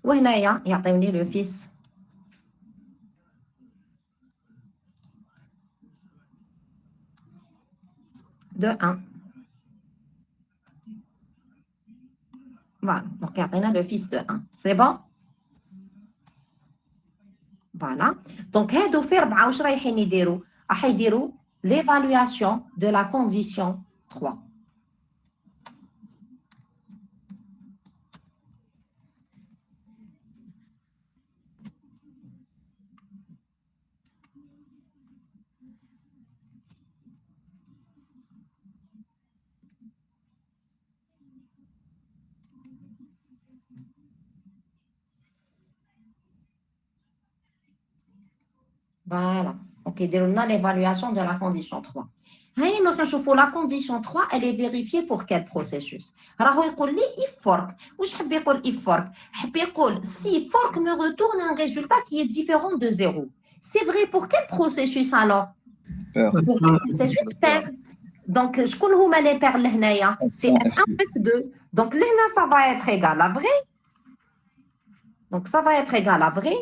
Speaker 1: وهنايا يعطيوني لو فيس دو 1. فوالا. دونك يعطينا لو فيس دو 1. سي بون. Voilà. Donc, هادو في 4 واش رايحين يديروا؟ راح يديروا l'évaluation de la condition 3. Voilà. Donc, يديروا لنا l'évaluation de la condition 3. هاي نروح نشوفوا la condition 3 elle est vérifiée pour quel processus. راهو يقول لي if fork. واش حب يقول if fork؟ حب يقول si fork me retourne un résultat qui est différent de 0. C'est vrai pour quel processus alors? Pour le processus pair. Donc شكون هما les pairs لهنايا؟ c'est F1 F2. Donc لهنا ça va être égal à vrai. Donc ça va être égal à vrai.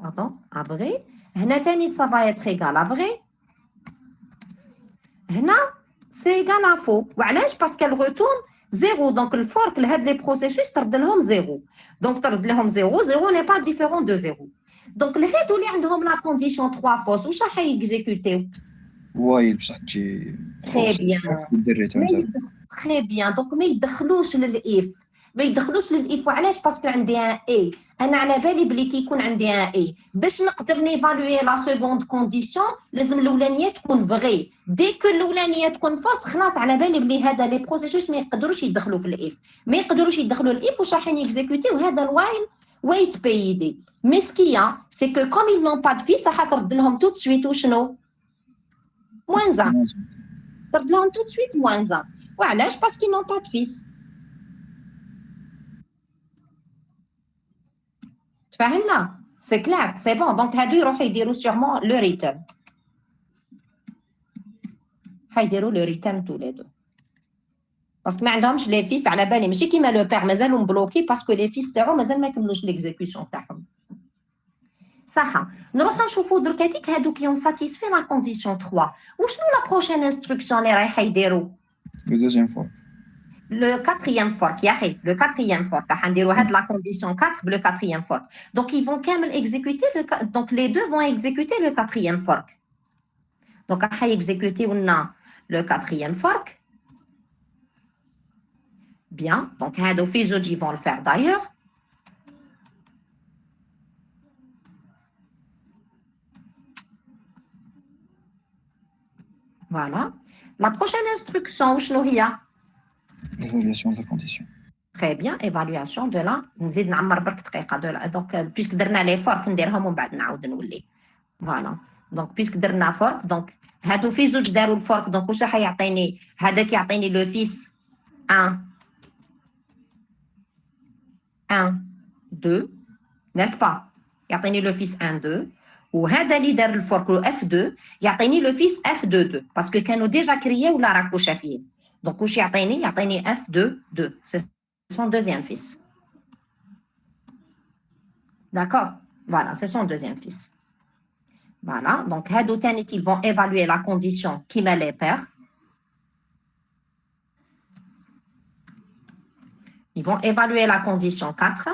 Speaker 1: Pardon, à vrai. هنا تاني ça va être égal à vrai. هنا c'est égal à faux. وعلاش؟ parce qu'elle retourne 0. donc الفورك لهاد لي بروسيسوس ترد لهم 0. donc ترد لهم 0. 0 n'est pas différent de 0. donc لهادو اللي عندهم la condition 3 فوس واش راح يكزيكوتيو؟
Speaker 3: وايل بصح تجي
Speaker 1: très bien. Très bien. Donc, ما يدخلوش للإف. ما يدخلوش للإف وعلاش؟ باسكو عندي ان اي. أنا على بالي بلي كي يكون عندي ان اي باش نقدر نيفالوي لا سكوند كونديسيون لازم الأولانية تكون فغي. ديكو الأولانية تكون فاس خلاص على بالي بلي هذا لي بروسيسوس ما يقدروش يدخلوا في الإف. ما يقدروش يدخلوا الإف واش راح يكزيكوتيو هذا الوايل ويت بيدي. مي سكيا سي كو كوم ils n'ont pas de fils راح ترد لهم تو سويت وشنو؟ موان زان. ترد لهم تو سويت موان زان. وعلاش؟ باسكو ils n'ont pas de fils. تفهمنا؟ سي كلار سي بون. دونك هادو يروحوا يديروا سيغمون لو ريتيرن. حيديروا لو ريتيرن تو لي دو. باسكو ما عندهمش لي فيس على بالي ماشي كيما لو بير مازالوا مبلوكي باسكو لي فيس تاعو مازال ما يكملوش ليكزيكسيون تاعهم. صح. نروحوا نشوفوا دركاتيك هادو كي ساتيسفي لا كونديسيون 3 وشنو لا بروشين انستركسيون اللي رايحه يديروا؟
Speaker 3: Le deuxième fois.
Speaker 1: Le quatrième fork, le quatrième fork. La condition 4, le quatrième fork. Donc, ils vont quand même exécuter donc les deux vont exécuter le quatrième fork. Donc, on va exécuter le quatrième fork. Bien. Donc, ils vont le faire d'ailleurs. Voilà. La prochaine instruction, شنو هي؟
Speaker 3: L'évaluation de la condition.
Speaker 1: Très bien, évaluation de la. نزيد نعمر برك دقيقة de la. Donc, puisque درنا les forks نديرهم ومن بعد نعاود نولي. Voilà. Donc, puisque درنا fork, donc هادو في زوج داروا الفورك، donc واش راح يعطيني؟ هذاك يعطيني لو فيس 1 2 n'est-ce pas؟ يعطيني لو فيس 1 2 وهذا اللي دار الفورك لو اف 2 يعطيني لو فيس اف 2 2 باسكو كانوا ديجا كريي ولا راكو شافين. Donc, واش يعطيني؟ يعطيني اف 2 2 c'est son deuxième fils. D'accord? Voilà, c'est son deuxième fils. Voilà, donc هادو تاني ils vont évaluer la condition qui met les pairs. Ils vont évaluer la condition 4.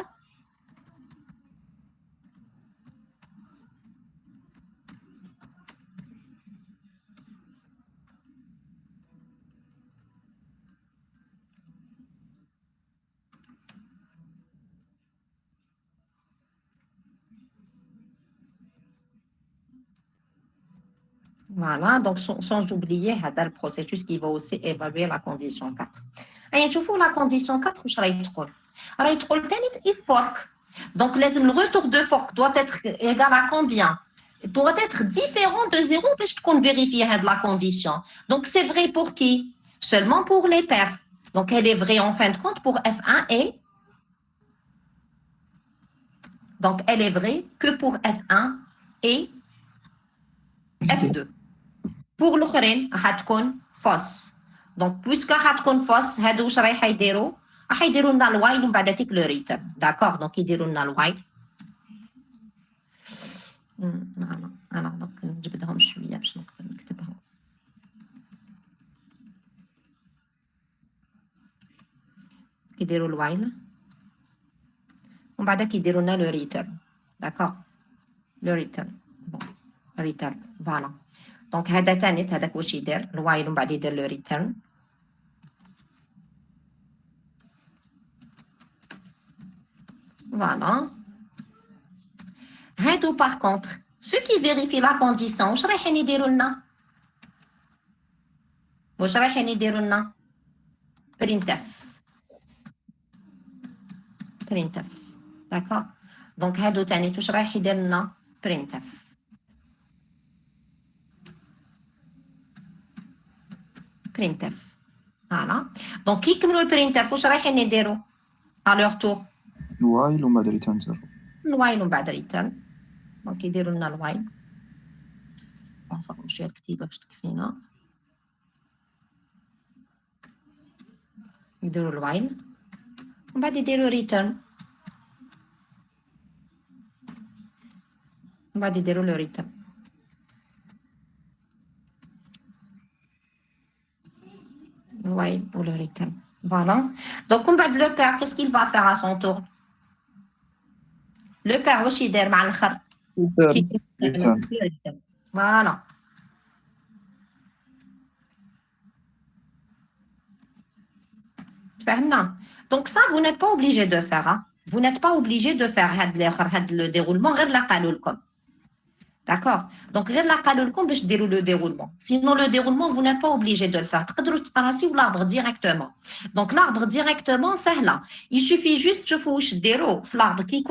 Speaker 1: Voilà, donc sans oublier le processus qui va aussi évaluer la condition 4. Et je vous la condition 4, je vais dire. Alors, il fork. Donc, le retour de fork doit être égal à combien? Il doit être différent de 0 parce qu'on vérifie la condition. Donc, c'est vrai pour qui? Seulement pour les pairs. Donc, elle est vraie en fin de compte pour F1 et... Donc, elle est vraie que pour F1 et F2. Pour l'autre, هتكون فاس. Donc, puisque هتكون فاس, هادو واش رايح يديروا؟ راح يديروا لنا الوايل ومن بعد تيك لو ريتيرن. داكور، دونك يديروا لنا الوايل. أنا دونك نجبدهم شوية باش نقدر نكتبهم. يديروا الوايل ومن بعد كيديروا لنا لو ريتيرن. داكور، لو ريتيرن. بون، ريتيرن، فوالا. دونك هذا تاني هذاك واش يدير الوايل ومن بعد يدير لو ريتيرن. فوالا. هادو باغ كونتر سو كي فيريفي لا كونديسيون واش رايحين يديروا لنا؟ واش رايحين يديروا لنا؟ برينتف. برينتف. داكور. دونك هادو تاني واش رايح يدير لنا؟ برينتف. printf. Voilà. Donc, qui كملوا البرينتف واش رايحين يديروا؟ à leur tour.
Speaker 3: الوايل ومن بعد ريتيرن زيرو.
Speaker 1: الوايل ومن بعد ريتيرن. دونك يديروا لنا الوايل. نصغروا شويه الكتيبه باش تكفينا. يديروا الوايل ومن بعد يديروا ريتيرن. ومن بعد يديروا لو ريتيرن. Oui, pour le return. Voilà. Donc, on va le père, qu'est-ce qu'il va faire à son tour? Le père, aussi, il مع الآخر. Voilà. Donc ça, vous n'êtes pas obligé de faire. Hein? Vous n'êtes pas obligé de faire le déroulement. D'accord. Donc, le déroulement. Sinon, le déroulement, vous n'êtes pas obligé de le faire. Ou l'arbre directement. Donc, l'arbre directement, c'est là. Il suffit juste de l'arbre qui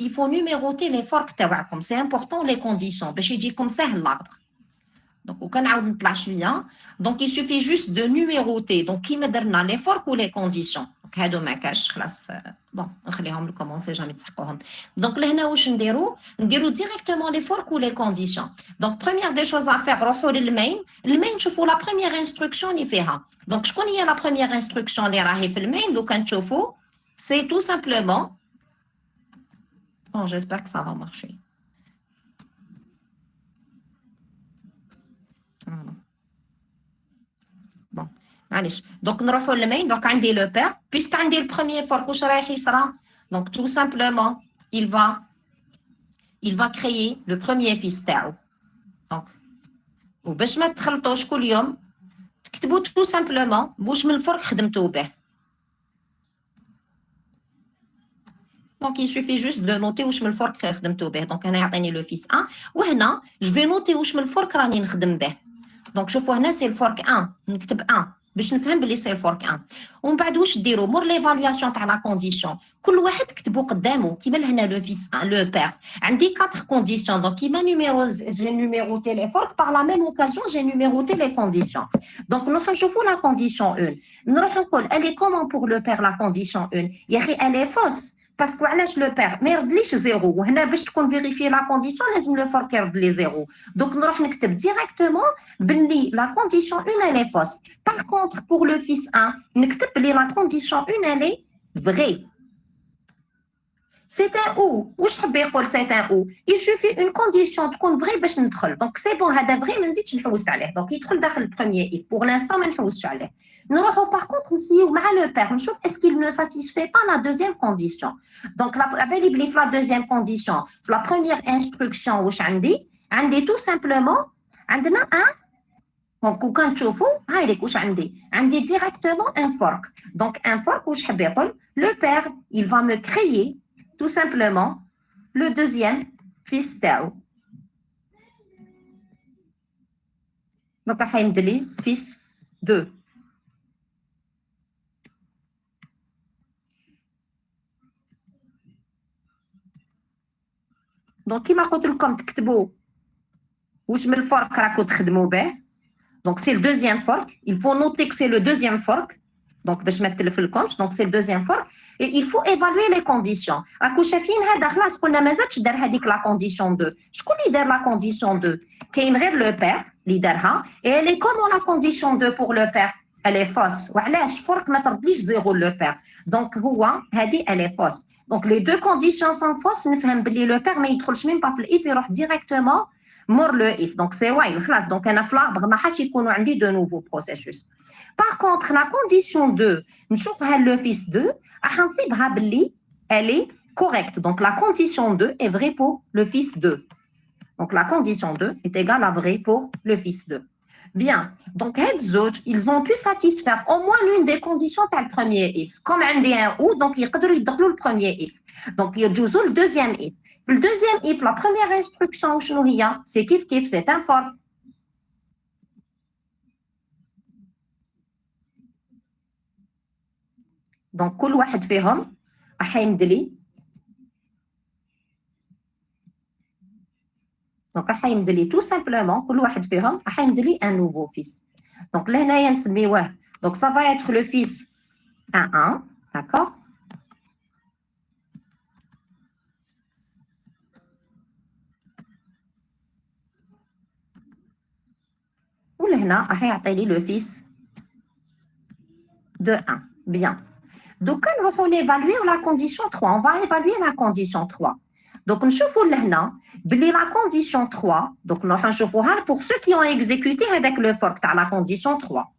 Speaker 1: il faut numéroter les forks. C'est important, les conditions. Comme ça, l'arbre. Donc, donc, il suffit juste de numéroter. Donc, qui me donne les forks ou les conditions. Bon, on commencer jamais donc là on directement les forks ou les conditions. Donc première des choses à faire, le main je fais la première instruction اللي فيها. Donc je connais la première instruction اللي راهي في المين لو كان تشوفوا c'est tout simplement bon j'espère que ça va marcher. Voilà. Bon donc نروحوا للمين donc عندي le père puisque عندي le premier fork واش رايح يصرى donc tout simplement il va créer le premier fils تاعو donc وباش ما تخلطوش كل يوم تكتبوا tout simplement واش من الفرق خدمتوا به donc il suffit juste de noter واش من الفرق خدمتوا به donc انا يعطيني le fils 1 وهنا je vais noter واش من الفرق راني نخدم به donc شوفوا هنا c'est le fork 1 نكتب 1 باش نفهم بلي سي الفورك 1 ومن بعد واش ديروا مور ليفالواسيون تاع لا كونديسيون كل واحد كتبوا قدامه كيما لهنا لو فيس لو بير عندي 4 كونديسيون دونك كيما نيميرو جي نيميروتي لي فورك بار لا ميم اوكازيون جي نيميروتي لي كونديسيون دونك نروح نشوفوا لا كونديسيون 1 نروح نقول الي كومون بور لو بير لا كونديسيون 1 يا اخي الي فوس باسكو علاش لو بير ما يردليش زيرو وهنا باش تكون فيريفي لا كونديسيون لازم لو فورك يرد لي زيرو دونك نروح نكتب ديريكتومون بلي لا كونديسيون 1 elle est fausse par contre pour le fils 1 نكتب بلي la condition 1 elle est vraie c'est un ou واش حب يقول c'est un ou il suffit une condition تكون vraie باش ندخل دونك سي بون هذا فري ما نزيدش نحوس عليه دونك يدخل داخل البروميير if pour l'instant ما نحوسش عليه نروحوا par contre نسيو مع le père نشوف est-ce qu'il ne satisfait pas la deuxième condition donc la بالي بلي في la deuxième condition في la première instruction واش عندي tout simplement عندنا un donc وكان تشوفوا هاي لك واش عندي directement un fork donc un fork واش حب يقول le père il va me créer tout simplement le deuxième fils تاعو donc راح يمد لي fils 2 donc كيما قلت لكم تكتبوا واش من الفرق راكم تخدموا به donc c'est le deuxième fork il faut noter que c'est le deuxième fork donc باش ما تلفلكمش donc c'est le deuxième fork et il faut évaluer les conditions راكم شايفين هذا خلاص قلنا ما زادش دار هذيك لا كونديسيون 2 شكون اللي دار لا كونديسيون 2 كاين غير لو بير اللي دارها et elle est comment la condition 2 pour le père elle est fausse وعلاش فرق ما تردليش زيرو لو بير donc هو هذه elle est fausse donc les deux conditions sont fausses نفهم بلي لو بير ما يدخلش ميم با في الاف يروح directement مور لو اف دونك سي وايل خلاص دونك انا في لابغ ما حاش يكونوا عندي دو نوفو بروسيسوس باغ كونطخ لا كونديسيون 2 نشوفها لو فيس 2 راح نصيبها باللي elle est correcte donc la condition 2 est vraie pour le fils 2 donc la condition 2 est égale à vraie pour le fils 2 bien donc هاد الزوج ils ont pu satisfaire au moins l'une des conditions تاع le premier if comme عندي un ou donc يقدروا يدخلوا le premier if donc يجوزوا le deuxième if le deuxième if la première instruction شنو هي c'est كيف كيف c'est un fork donc كل واحد فيهم راح يمد لي donc راح يمد لي tout simplement كل واحد فيهم راح يمد لي un nouveau fils donc لهنايا نسميوه donc ça va être le fils 1 d'accord ولهنا راح يعطي لي le fils de 1 bien donc نروحوا l'évaluer la condition 3 on va évaluer la condition 3 donc نشوفوا لهنا بلي la condition 3 donc نروحوا نشوفوها pour ceux qui ont exécuté هذاك le fork تاع la condition 3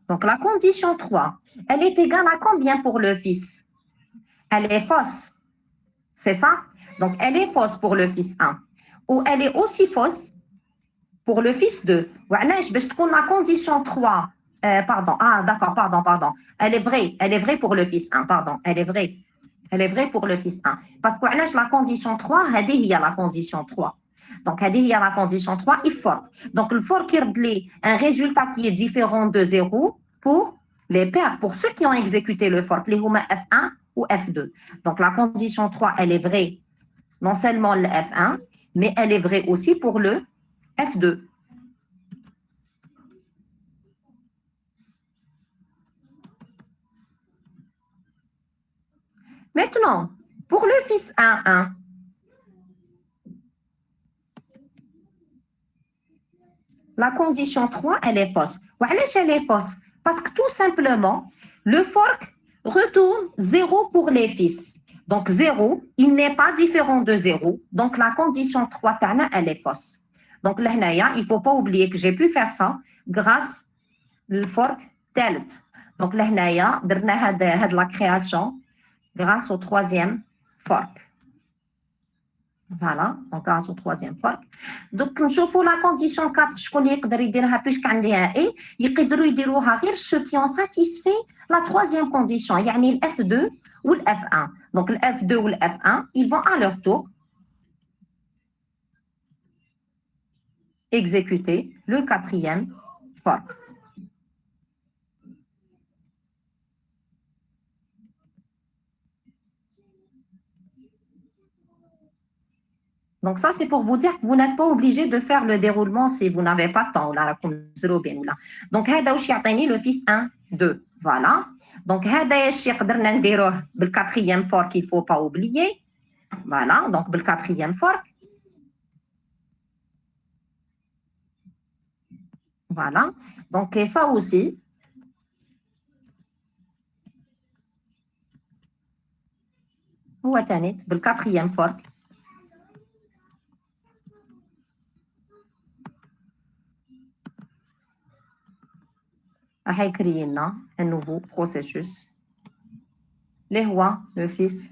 Speaker 1: donc la condition 3 elle est égale à combien pour le fils elle est fausse. C'est ça? Donc, elle est fausse pour le fils 1. Ou elle est aussi fausse pour le fils 2. وعلاش باش تكون la condition 3 pardon. Ah, d'accord, pardon. Elle est vraie pour le fils 1, pardon. Elle est vraie. Elle est vraie pour le fils 1. Parce que la condition 3, il y a la condition 3. Donc, il y a la condition 3, il faut. Donc, le fork il un résultat qui est différent de 0 pour les paires, pour ceux qui ont exécuté le fork, les F1 ou F2. Donc, la condition 3, elle est vraie, non seulement le F1, mais elle est vraie aussi pour le F2. Maintenant, pour le fils 1, la condition 3, elle est fausse. Pourquoi elle est fausse? Parce que tout simplement, le fork retourne 0 pour les fils. Donc 0, il n'est pas différent de 0. Donc la condition 3, elle est fausse. Donc là, il ne faut pas oublier que j'ai pu faire ça grâce au fork telt. Donc là, on a la création grâce au troisième fork. Voilà, donc grâce au troisième fork. Donc, نشوفوا la condition 4, شكون يقدر يديرها puisque عندها A, يقدروا يديروها غير ceux qui ont satisfait la troisième condition, يعني ال F2 ou le F1. Donc, le F2 ou le F1, ils vont à leur tour exécuter le quatrième fork. Donc, ça, c'est pour vous dire que vous n'êtes pas obligé de faire le déroulement si vous n'avez pas de temps. Donc, le fils 1, 2. Voilà. Donc, le quatrième fork, il ne faut pas oublier. Voilà. Donc, le quatrième fork. Voilà. Donc, et ça aussi. Le quatrième fork. à créer un nouveau processus. Les rois, le fils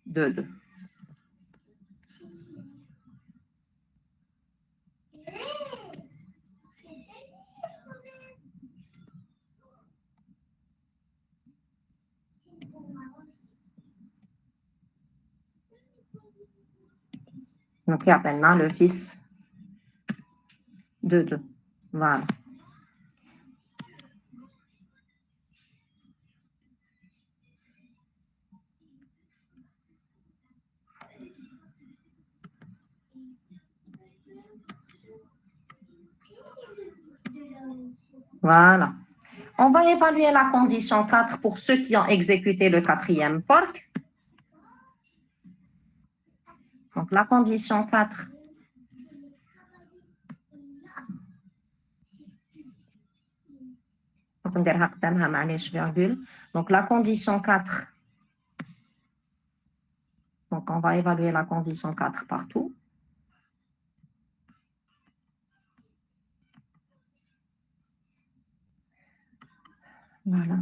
Speaker 1: de 2. Donc, il y a maintenant le fils de 2. Voilà. Voilà. On va évaluer la condition 4 pour ceux qui ont exécuté le quatrième fork. Donc, la condition 4. Donc, la condition 4. Donc, on va évaluer la condition 4 partout. Voilà.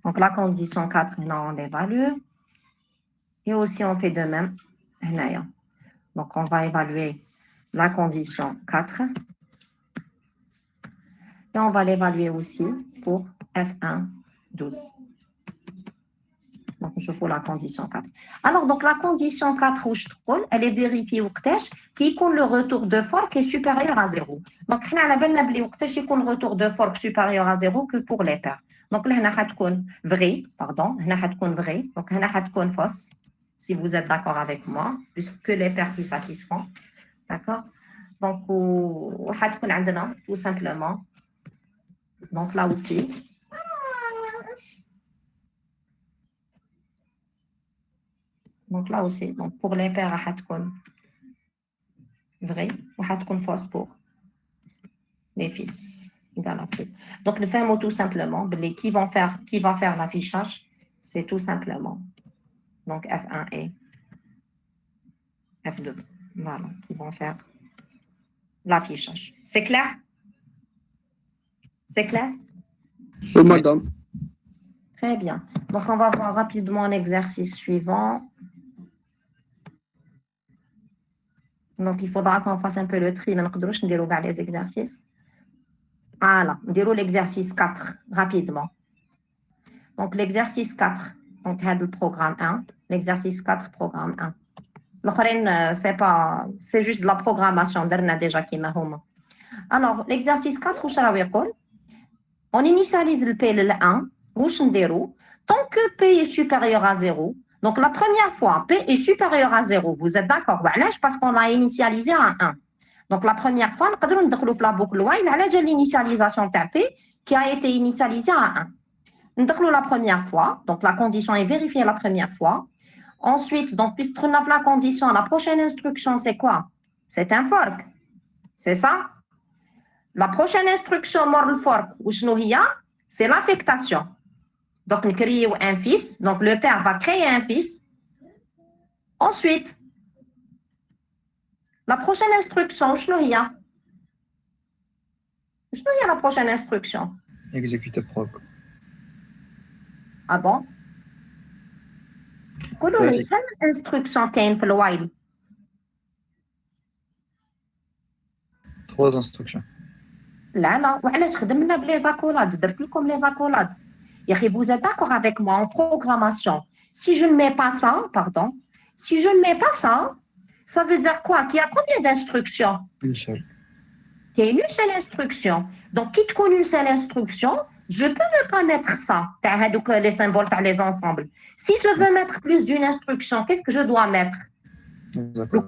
Speaker 1: Donc, la condition 4, on l'évalue. Et aussi, on fait de même. Donc, on va évaluer la condition 4. Et on va l'évaluer aussi pour F1, 12. Donc, je fais la condition 4. Alors, donc, la condition 4, elle est vérifiée au CTEJ, qui compte le retour de fork est supérieur à 0. Donc, on a le retour de fork supérieur à 0 que pour les paires. Donc, là, on a vrai, pardon, on a vrai, donc on a fausse, si vous êtes d'accord avec moi, puisque les paires qui satisfont. D'accord? Donc, on a tout simplement. Donc, là aussi. Donc là aussi, donc pour les paires, on vrai, on fausse pour les fils. Donc le fait tout simplement, qui va faire l'affichage, c'est tout simplement donc F1 et F2. Voilà, qui vont faire l'affichage. C'est clair? C'est clair?
Speaker 7: Oui, madame.
Speaker 1: Très bien. Donc, on va voir rapidement l'exercice suivant. Donc, il faudra qu'on fasse un peu le tri. Maintenant, on va les exercices. Voilà, on déroule l'exercice 4 rapidement. Donc, l'exercice 4, donc, le programme 1. L'exercice 4, programme 1. C'est juste de la programmation. On a déjà qui alors, l'exercice 4, on initialise le P le 1. Tant que P est supérieur à 0, donc la première fois, P est supérieur à 0, vous êtes d'accord? Parce qu'on l'a initialisé à 1. Donc la première fois, nous avons dans la boucle while l'initialisation de P qui a été initialisée à 1. Nous avons la première fois, donc la condition est vérifiée la première fois. Ensuite, donc, puisqu'on a la condition, la prochaine instruction, c'est quoi? C'est un fork. C'est ça? La prochaine instruction, moral fork, c'est l'affectation. Donc, nous créons un fils. Donc, le père va créer un fils. Ensuite, la prochaine instruction, la prochaine instruction?
Speaker 3: Exécuter proc.
Speaker 1: Ah bon? Quelle est l'instruction qui est dans le while?
Speaker 3: 3 instructions.
Speaker 1: لا وعلاش خدمنا بلي زاكولاد درت لكم لي زاكولاد يا اخي vous êtes d'accord avec moi en programmation si je ne mets pas ça ça veut dire quoi qu'il y a combien d'instructions
Speaker 3: Une seule.
Speaker 1: Il y a une seule instruction donc qui te connaît une seule instruction je peux ne pas mettre ça les symboles les ensembles si je veux mettre plus d'une instruction qu'est-ce que je dois mettre
Speaker 3: D'accord.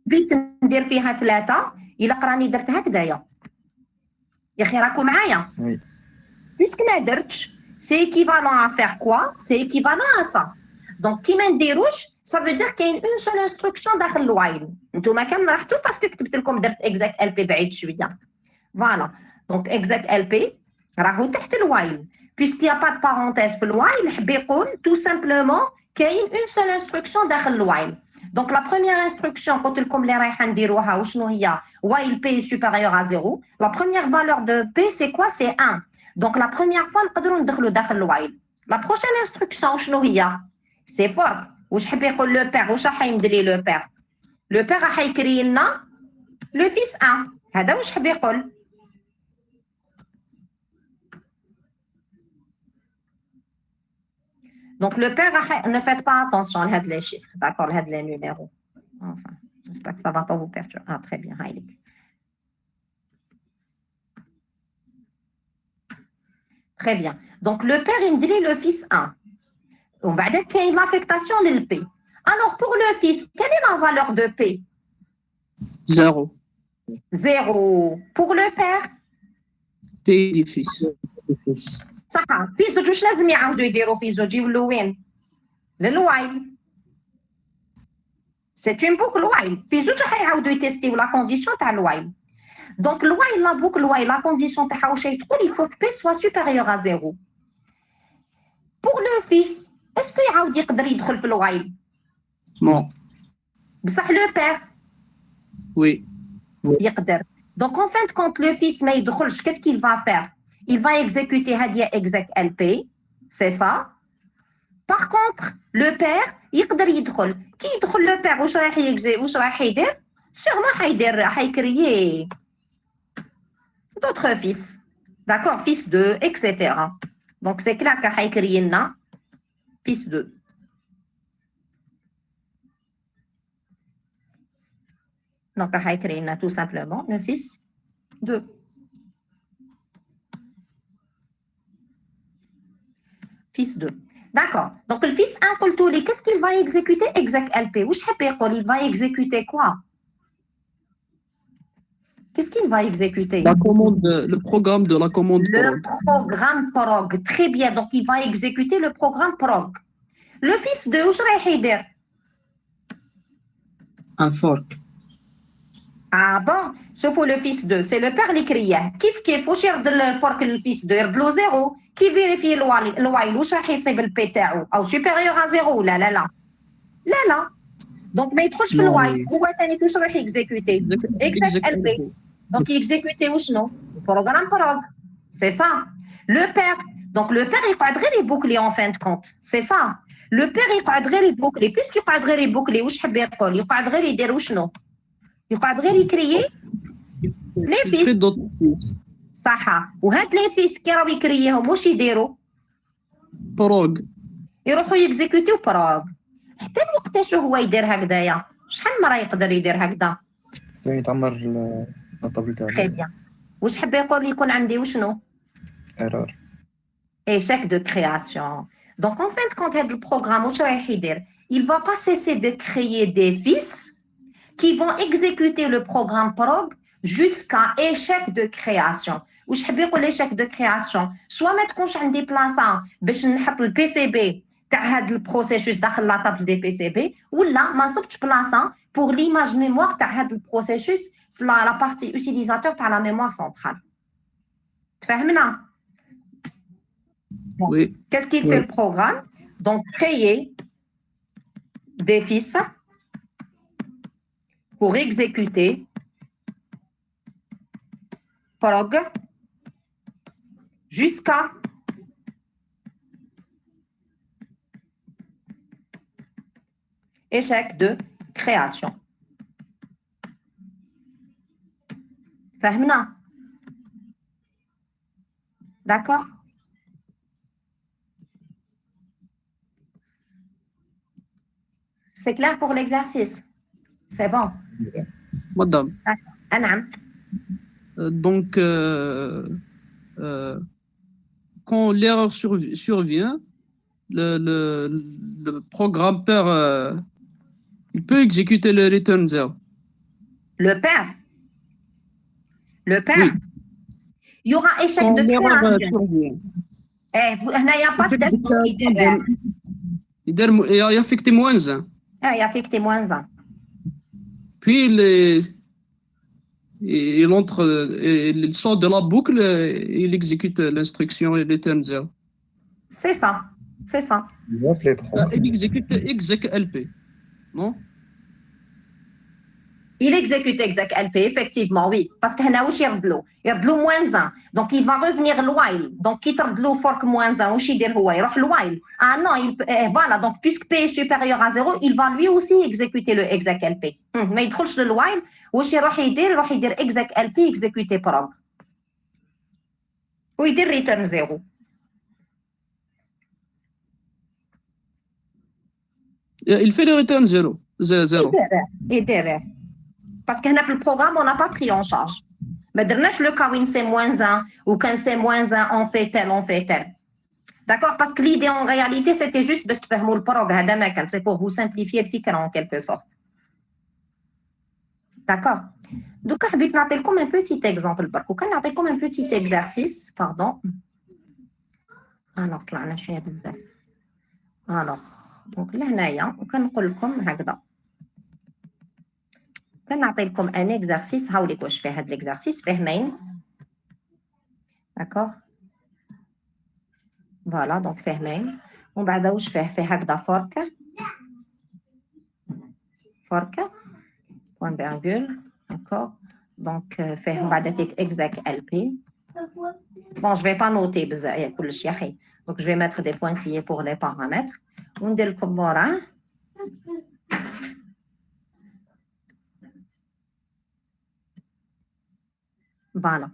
Speaker 1: بيت ندير فيها 3 الا قراني درت هكذايا يا اخي راكم معايا
Speaker 3: Oui.
Speaker 1: puisque ما درتش c'est équivalent à faire quoi c'est équivalent à ça donc كي ما نديروش ça veut dire كاين une seule instruction داخل الوايل نتوما كامل راحتوا باسكو كتبت لكم درت exec lp بعيد شويه فوالا دونك exec lp راهو تحت الوايل puisqu'il y a pas de parenthèse في الوايل حب يقول tout simplement كاين une seule instruction داخل الوايل. Donc, la première instruction, quand comme les raïhan dirouha, while P est supérieur à 0, la première valeur de P, c'est quoi? C'est 1. Donc, la première fois, nous pouvons dans le while. La prochaine instruction, c'est for. Où je peux le père, où je peux le père. Le père a écrit le fils 1. C'est où je peux dire. Donc, le père, ne faites pas attention à les chiffres, d'accord, à les numéros. Enfin, j'espère que ça ne va pas vous perturber. Ah, très bien, Haïlik. Très bien. Donc, le père, il me dit le fils 1. On va dire qu'il y a une affectation de P. Alors, pour le fils, quelle est la valeur de P?
Speaker 7: 0.
Speaker 1: 0. Pour le père?
Speaker 7: P du fils.
Speaker 1: صح في زوج واش لازم يعاودوا يديروا في زوج يولوا وين للوايل سي اون بوكل وايل في زوج حيعاودوا يتيستيو لا كونديسيون تاع الوايل دونك الوايل لا بوكل وايل لا كونديسيون تاعها واش تقول il faut que P soit supérieur à 0 pour le fils est-ce que يعاود يقدر يدخل في الوايل
Speaker 7: Non.
Speaker 1: بصح لو بير
Speaker 7: Oui.
Speaker 1: يقدر دونك en fin de compte le fils ما يدخلش qu'est-ce qu'il va faire il va exécuter Hadia exec LP, c'est ça. Par contre, le père, il peut يدخل. Qui يدخل le père واش راح يجزي واش راح يدير؟ Sûrement حيكريer d'autres fils. D'accord, fils 2, etc. Donc c'est clair que حيكريer لنا fils 2. Donc حيكريer لنا tout simplement le fils 2. Fils 2. D'accord. Donc, le fils 1, qu'est-ce qu'il va exécuter? Exec LP. Il va exécuter quoi? Qu'est-ce qu'il va exécuter?
Speaker 7: La commande, le programme de la commande
Speaker 1: le
Speaker 7: prog.
Speaker 1: Programme prog. Très bien. Donc, il va exécuter le programme prog. Le fils 2, où je
Speaker 5: Un fork.
Speaker 1: Ah bon? شوفوا le fils 2, c'est le père اللي كرياه. كيف واش يرد الفرق للفيس 2 يرد له 0 كي فيريفي الوايل واش راح يصيب البي تاعو او supérieur à 0 لا دونك ما يدخلش في
Speaker 7: Non,
Speaker 1: الوايل،
Speaker 7: oui.
Speaker 1: هو ثاني كيفاش راح يكزيكوتي اكزاكت ال بي. دونك يكزيكوتيو شنو؟ البروغرام بروغ. سي سا لو بير. دونك لو بير يقعد غير يبوكلي اون فان دو كونت. سي سا لو بير يقعد غير يبوكلي. بيسك يقعد غير يبوكلي واش حب يقول؟ يقعد غير يدير وشنو؟ يقعد غير يكريي لي
Speaker 7: Il fait
Speaker 1: فيس.
Speaker 7: d'autres fils.
Speaker 1: صح. وهاد لي فيس كي راهو يكرييهم واش يديروا؟
Speaker 7: Prog.
Speaker 1: يروحوا يكزيكوتيو بروغ. حتى وقتاش هو يدير هكذايا؟ شحال مرة يقدر يدير هكذا؟
Speaker 3: يعني تعمر الطابل
Speaker 1: تري
Speaker 3: تاعو
Speaker 1: بيان. واش حب يقول يكون عندي وشنو؟
Speaker 3: ايرور.
Speaker 1: Échec de création. Donc, en fin de compte, le programme, il ne va pas cesser de créer des fils qui vont exécuter le programme prog jusqu'à échec de création. Ou je veux l'échec de création. Soit mettre qu'on des places باش نحط le PCB تاع هذا البروسيسوس داخل لا طابل دي PCB ولا ما صبتش بلاصه pour l'image mémoire تاع هذا البروسيسوس في la partie utilisateur تاع la mémoire centrale. تفهمنا؟
Speaker 7: Oui.
Speaker 1: Qu'est-ce qu'il fait le programme? Donc, créer des fils pour exécuter prog jusqu'à échec de création. فهمنا؟ D'accord? C'est clair pour l'exercice. C'est bon.
Speaker 7: Madame.
Speaker 1: نعم.
Speaker 7: Donc, quand l'erreur survient, le programmeur il peut exécuter le return 0.
Speaker 1: Le père.
Speaker 7: Oui.
Speaker 1: Il y aura échec
Speaker 7: Quand
Speaker 1: de
Speaker 7: l'erreur
Speaker 1: création.
Speaker 7: survient.
Speaker 1: Il n'y a pas de test donc
Speaker 7: Il affecte moins 1.
Speaker 1: il affecte moins 1.
Speaker 7: Puis il entre, il sort de la boucle, il exécute l'instruction return 0.
Speaker 1: C'est ça. C'est ça.
Speaker 7: Il exécute exec-lp, non?
Speaker 1: Il exécute exec LP, effectivement, oui. Parce qu'il y a aussi moins 1. Donc, il va revenir le while. Donc, il va fork moins 1. Il va le while. Ah non, voilà. Donc, puisque P est supérieur à 0, il va lui aussi exécuter le exec LP. Mais il trouve le while. Il va exec LP, exécuter prog. Ou il dit return 0.
Speaker 7: Il fait le return 0.
Speaker 1: Et derrière. Parce que dans le programme, on n'a pas pris en charge. Mais dans le cas où c'est moins 1 ou quand c'est moins 1, on fait tel, on fait tel. D'accord? Parce que l'idée en réalité, c'était juste de faire le programme. C'est pour vous simplifier le fikr en quelque sorte. D'accord? Donc, je vais vous donner comme un petit exemple. Je vais vous donner comme un petit exercice. Pardon. Alors, là, je suis à Alors, donc là, on va vous dire comme ça. كنعطيكم ان اكزرسيس هاوليك واش فيه هذا الاكزرسيس فيه مين داكوغ فوالا دونك فيه مين ومن بعد واش فيه هكذا فورك بوين فيرغول داكوغ دونك فيه من بعد تيك اكزاك ال بي بون جو في با نوتي بزاف كلشي يا اخي دونك جو في ميتر دي بوينتيي بور لي بارامتر وندير لكم موراه فوالا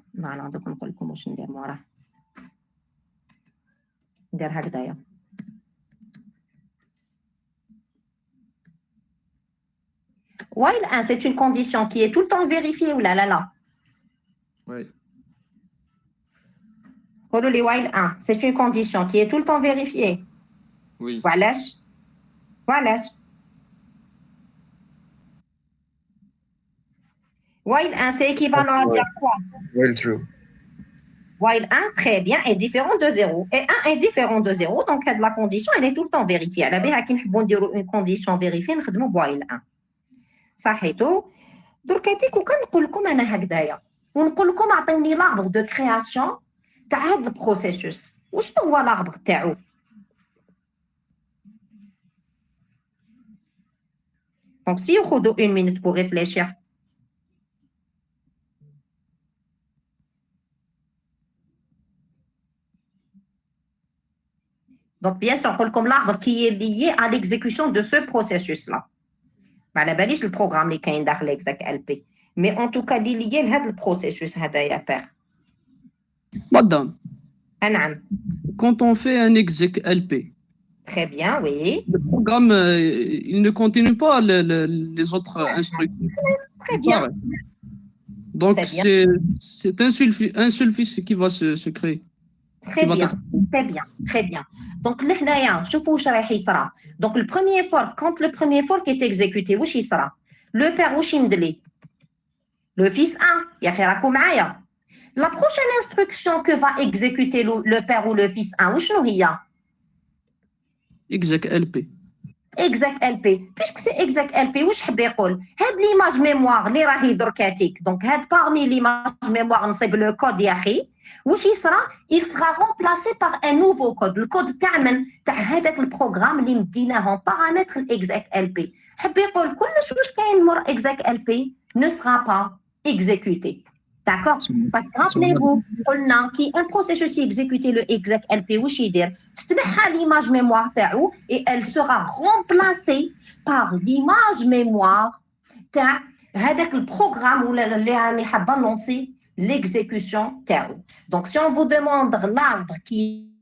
Speaker 1: دوك نقول لكم واش ندير موراه ندير هكذايا while 1 c'est une condition qui est tout le temps vérifiée ou là
Speaker 4: Oui.
Speaker 1: قولوا لي while 1 c'est une condition qui est tout le temps vérifiée.
Speaker 4: Oui.
Speaker 1: وعلاش while 1 c'est équivalent à dire quoi?
Speaker 3: While true.
Speaker 1: While 1, très bien, est différent de 0. Et 1 est différent de 0, donc la condition, elle est tout le temps vérifiée. Elle avait une condition vérifiée, nous avons while 1. صحيتو درك هاتيك وكنقول لكم انا هكذايا ونقول لكم عطيوني l'arbre de création تاع هذا البروسيسوس وشنو هو l'arbre تاعو Donc, si vous avez 1 minute pour réfléchir. Donc, bien sûr, comme l'arbre qui est lié à l'exécution de ce processus-là. على باليش le programme اللي كاين داخل exec LP. Mais en tout cas, il est lié à ce processus هذايا père.
Speaker 7: Madame,
Speaker 1: نعم.
Speaker 7: quand on fait un exec LP,
Speaker 1: Très bien, oui.
Speaker 7: le programme, il ne continue pas les autres instructions.
Speaker 1: Très bien.
Speaker 7: Donc,
Speaker 1: Très
Speaker 7: c'est un seul fils qui va se créer.
Speaker 1: Très bien, très bien, très bien. Donc, là, شوفوا واش راح يصرى. Donc, le premier fork, quand le premier fork est exécuté, واش يصرى? Le père واش يمدلي? Le fils 1, يا أخي راكو معايا. La prochaine instruction que va exécuter le père ou le fils 1, وشنو هي؟
Speaker 7: Exec LP.
Speaker 1: exec LP. Puisque c'est exec LP, واش حب يقول؟ هاد l'image mémoire اللي راهي دركاتيك. Donc, هاد parmi l'image mémoire نصيب le code يا أخي. واش يصرى؟ il sera remplacé par un nouveau code. الكود تاع من؟ تاع هذاك البروغرام اللي مديناهم بارامتر الاكزاك ال بي. حب يقول كلش واش كاين مور اكزاك ال بي ne sera pas exécuté. D'accord? Parce que rappelez-vous, قلنا كي un processus exécuté le exec LP واش يدير؟ تتنحى l'image mémoire تاعو et elle sera remplacée par l'image mémoire تاع هذاك البروغرام ولا اللي راني حابه نلونسي l'exécution terme. Donc, si on vous demande l'arbre qui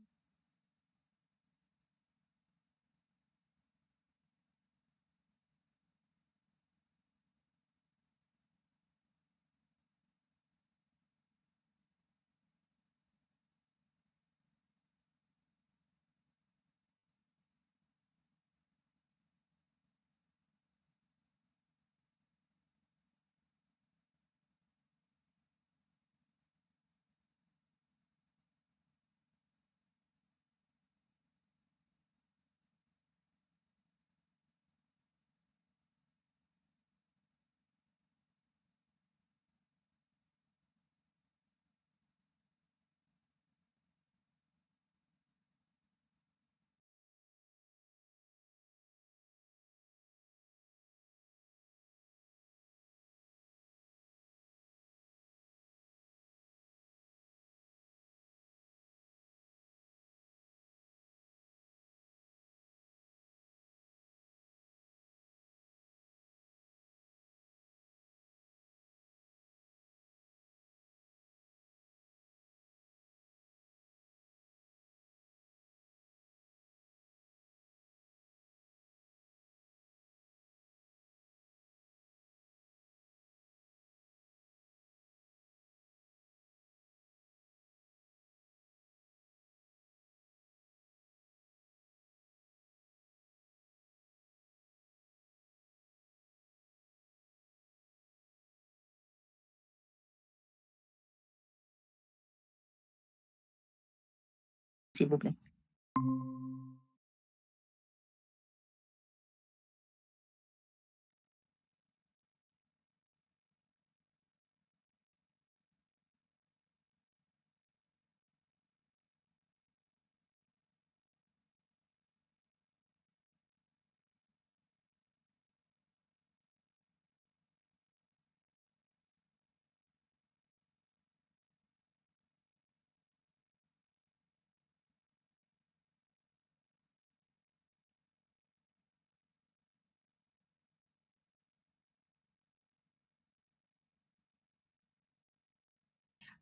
Speaker 1: s'il vous plaît.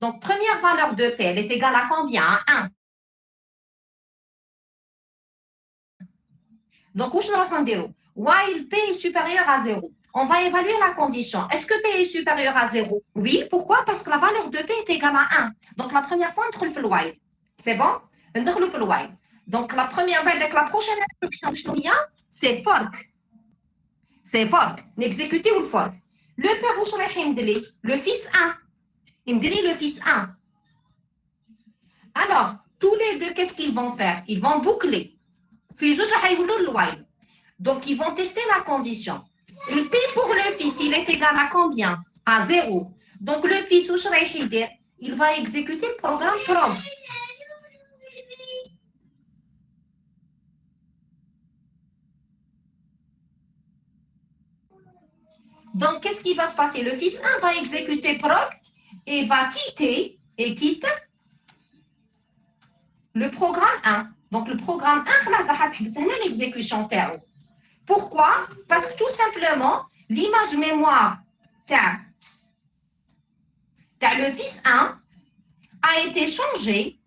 Speaker 1: Donc, première valeur de P, elle est égale à combien? À 1. Donc, où je vais dire? While P est supérieur à 0. On va évaluer la condition. Est-ce que P est supérieur à 0? Oui. Pourquoi? Parce que la valeur de P est égale à 1. Donc, la première fois, on trouve le while. C'est bon? On trouve le while. Donc, la première, avec la prochaine instruction, c'est fork. C'est fork. N'exécuter ou le fork. Le père, où je le fils 1. Il me dirait le fils 1. Alors, tous les deux, qu'est-ce qu'ils vont faire? Ils vont boucler. Donc, ils vont tester la condition. Le P pour le fils, il est égal à combien? À 0. Donc, le fils, il va exécuter le programme prompt. Donc, qu'est-ce qui va se passer? Le fils 1 va exécuter prog et va quitter et quitte le programme 1. Donc, le programme 1, c'est l'exécution. Pourquoi? Parce que tout simplement, l'image mémoire le fils 1 a été changée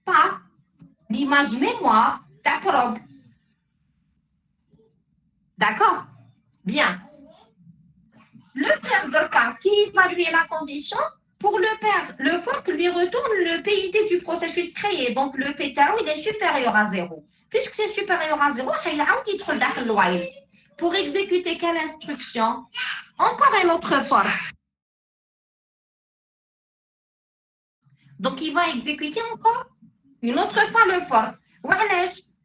Speaker 1: par l'image mémoire prog. D'accord? Bien. Le père Gorka, qui évalue la condition, pour le père, le fork lui retourne le PID du processus créé. Donc, le PTAO, il est supérieur à 0. Puisque c'est supérieur à 0, il entre dans le while. Pour exécuter quelle instruction? Encore un autre fork. Donc, il va exécuter encore une autre fois le fork.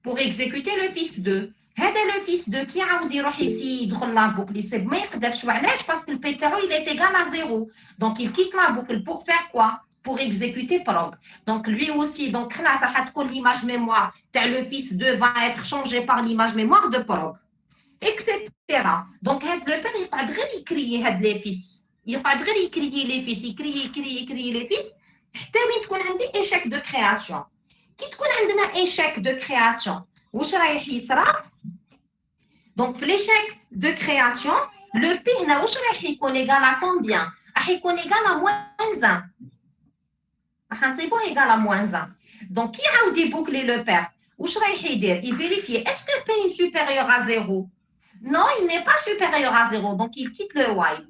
Speaker 1: Pour exécuter le fils 2. هذا le fils 2 qui a يروح يدخل la boucle, il ما يقدرش وعلاش parce que le PTO il est égal à 0. Donc il quitte la boucle pour faire quoi? Pour exécuter prog. Donc lui aussi, donc là ça va l'image mémoire le fils 2 va être changé par l'image mémoire de prog, etc. Donc le père il يقعد غير يكريي هاد les fils. يقعد غير يكريي les fils, يكريي les fils حتى وين تكون عندي échec de création. كي تكون عندنا échec de création واش رايح يصرى؟ Donc, l'échec de création, le P, est égal à combien? Il est égal à moins 1. C'est pas égal à moins 1. Donc, qui a débouclé le père? Il vérifie, est-ce que P est supérieur à 0? Non, il n'est pas supérieur à 0. Donc, il quitte le while.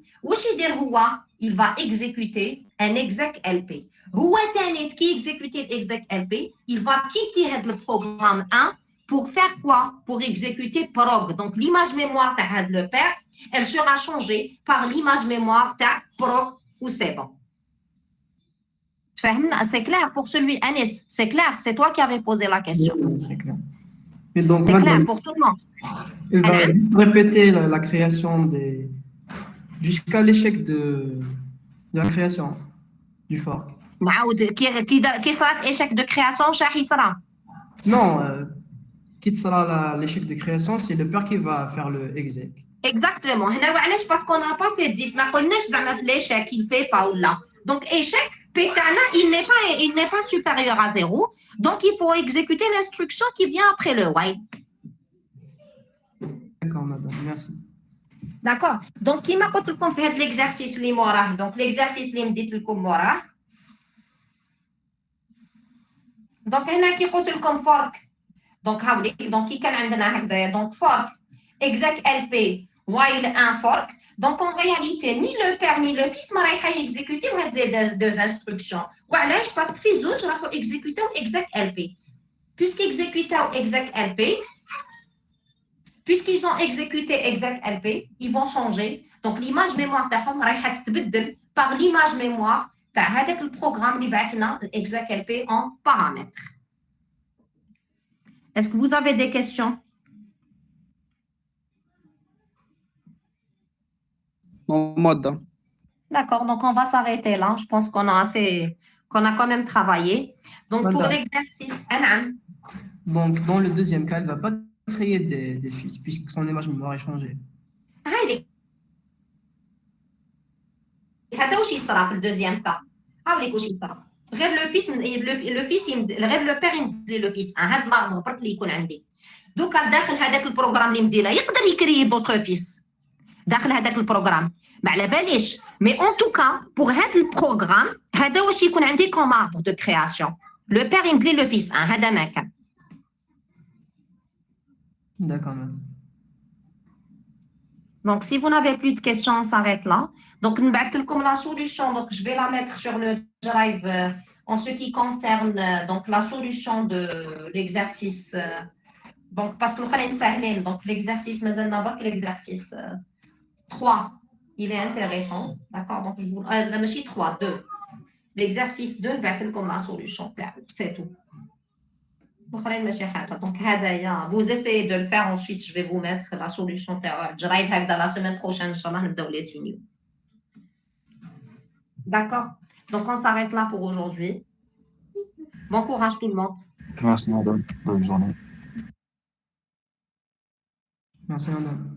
Speaker 1: Il va exécuter un exec LP. Qui exécute l'exec LP, il va quitter le programme 1 pour faire quoi? Pour exécuter prog. Donc, l'image mémoire de le père, elle sera changée par l'image mémoire de prog ou c'est bon. C'est clair pour celui, Anis, c'est clair, c'est toi qui avais posé la question.
Speaker 5: Oui, c'est clair. Mais donc,
Speaker 1: c'est clair pour tout le monde.
Speaker 5: Il va répéter la création des... jusqu'à l'échec de la création du fork.
Speaker 1: Qui sera échec de création, Shahi sera?
Speaker 5: Non, qui sera l'échec de création, c'est le père qui va faire le exec.
Speaker 1: Exactement. Parce qu'on n'a pas fait dire, l'échec, il ne fait pas ou là. Donc, échec, pétana, il n'est pas supérieur à 0. Donc, il faut exécuter l'instruction qui vient après le while.
Speaker 5: D'accord, madame, merci.
Speaker 1: D'accord. Donc, qui m'a fait l'exercice limora. Donc, l'exercice lim dit le mora. Donc, il y a qui comme fork. Donc, qui a donc fork, exec LP, while un fork. Donc, en réalité, ni le père ni le fils vont exécuter les deux instructions. Voilà, parce que fils je vais exécuter exec LP. Puisqu'ils exécutent exec LP, puisqu'ils ont exécuté exec LP, ils vont changer. Donc, l'image mémoire par l'image mémoire le programme exec LP en paramètres. Est-ce que vous avez des questions?
Speaker 7: En mode.
Speaker 1: D'accord, donc on va s'arrêter là. Je pense qu'on a quand même travaillé. Donc, pour l'exercice,
Speaker 5: donc, dans le deuxième cas, il ne va pas créer des fils puisque son image mémoire est changée.
Speaker 1: هذا واش يصرى في الدوزيام كا هاوليك واش يصرى غير لو فيس غير لو بير يمدي لو فيس هاد لاغ برك اللي يكون عندي دوكا داخل هذاك البروغرام اللي مديله يقدر يكري دوطخ فيس داخل هذاك البروغرام ما على باليش مي اون توكا بوغ هاد البروغرام هذا واش يكون عندي كوم اربر دو كرياسيون لو بير يمدي لو فيس هذا ما كان.
Speaker 5: D'accord, madame.
Speaker 1: Donc, si vous n'avez plus de questions, on s'arrête là. Donc, nous avons la solution. Donc, je vais la mettre sur le drive en ce qui concerne donc, la solution de l'exercice. Donc, parce que donc l'exercice, l'exercice 3, il est intéressant. D'accord? Donc, je vous, la machine 3, 2. L'exercice 2, comme la solution. C'est tout. Donc, vous essayez de le faire, ensuite je vais vous mettre la solution drive dans la semaine prochaine, les signaux. D'accord? Donc on s'arrête là pour aujourd'hui. Bon courage tout le monde.
Speaker 3: Merci madame, bonne journée.
Speaker 5: Merci madame.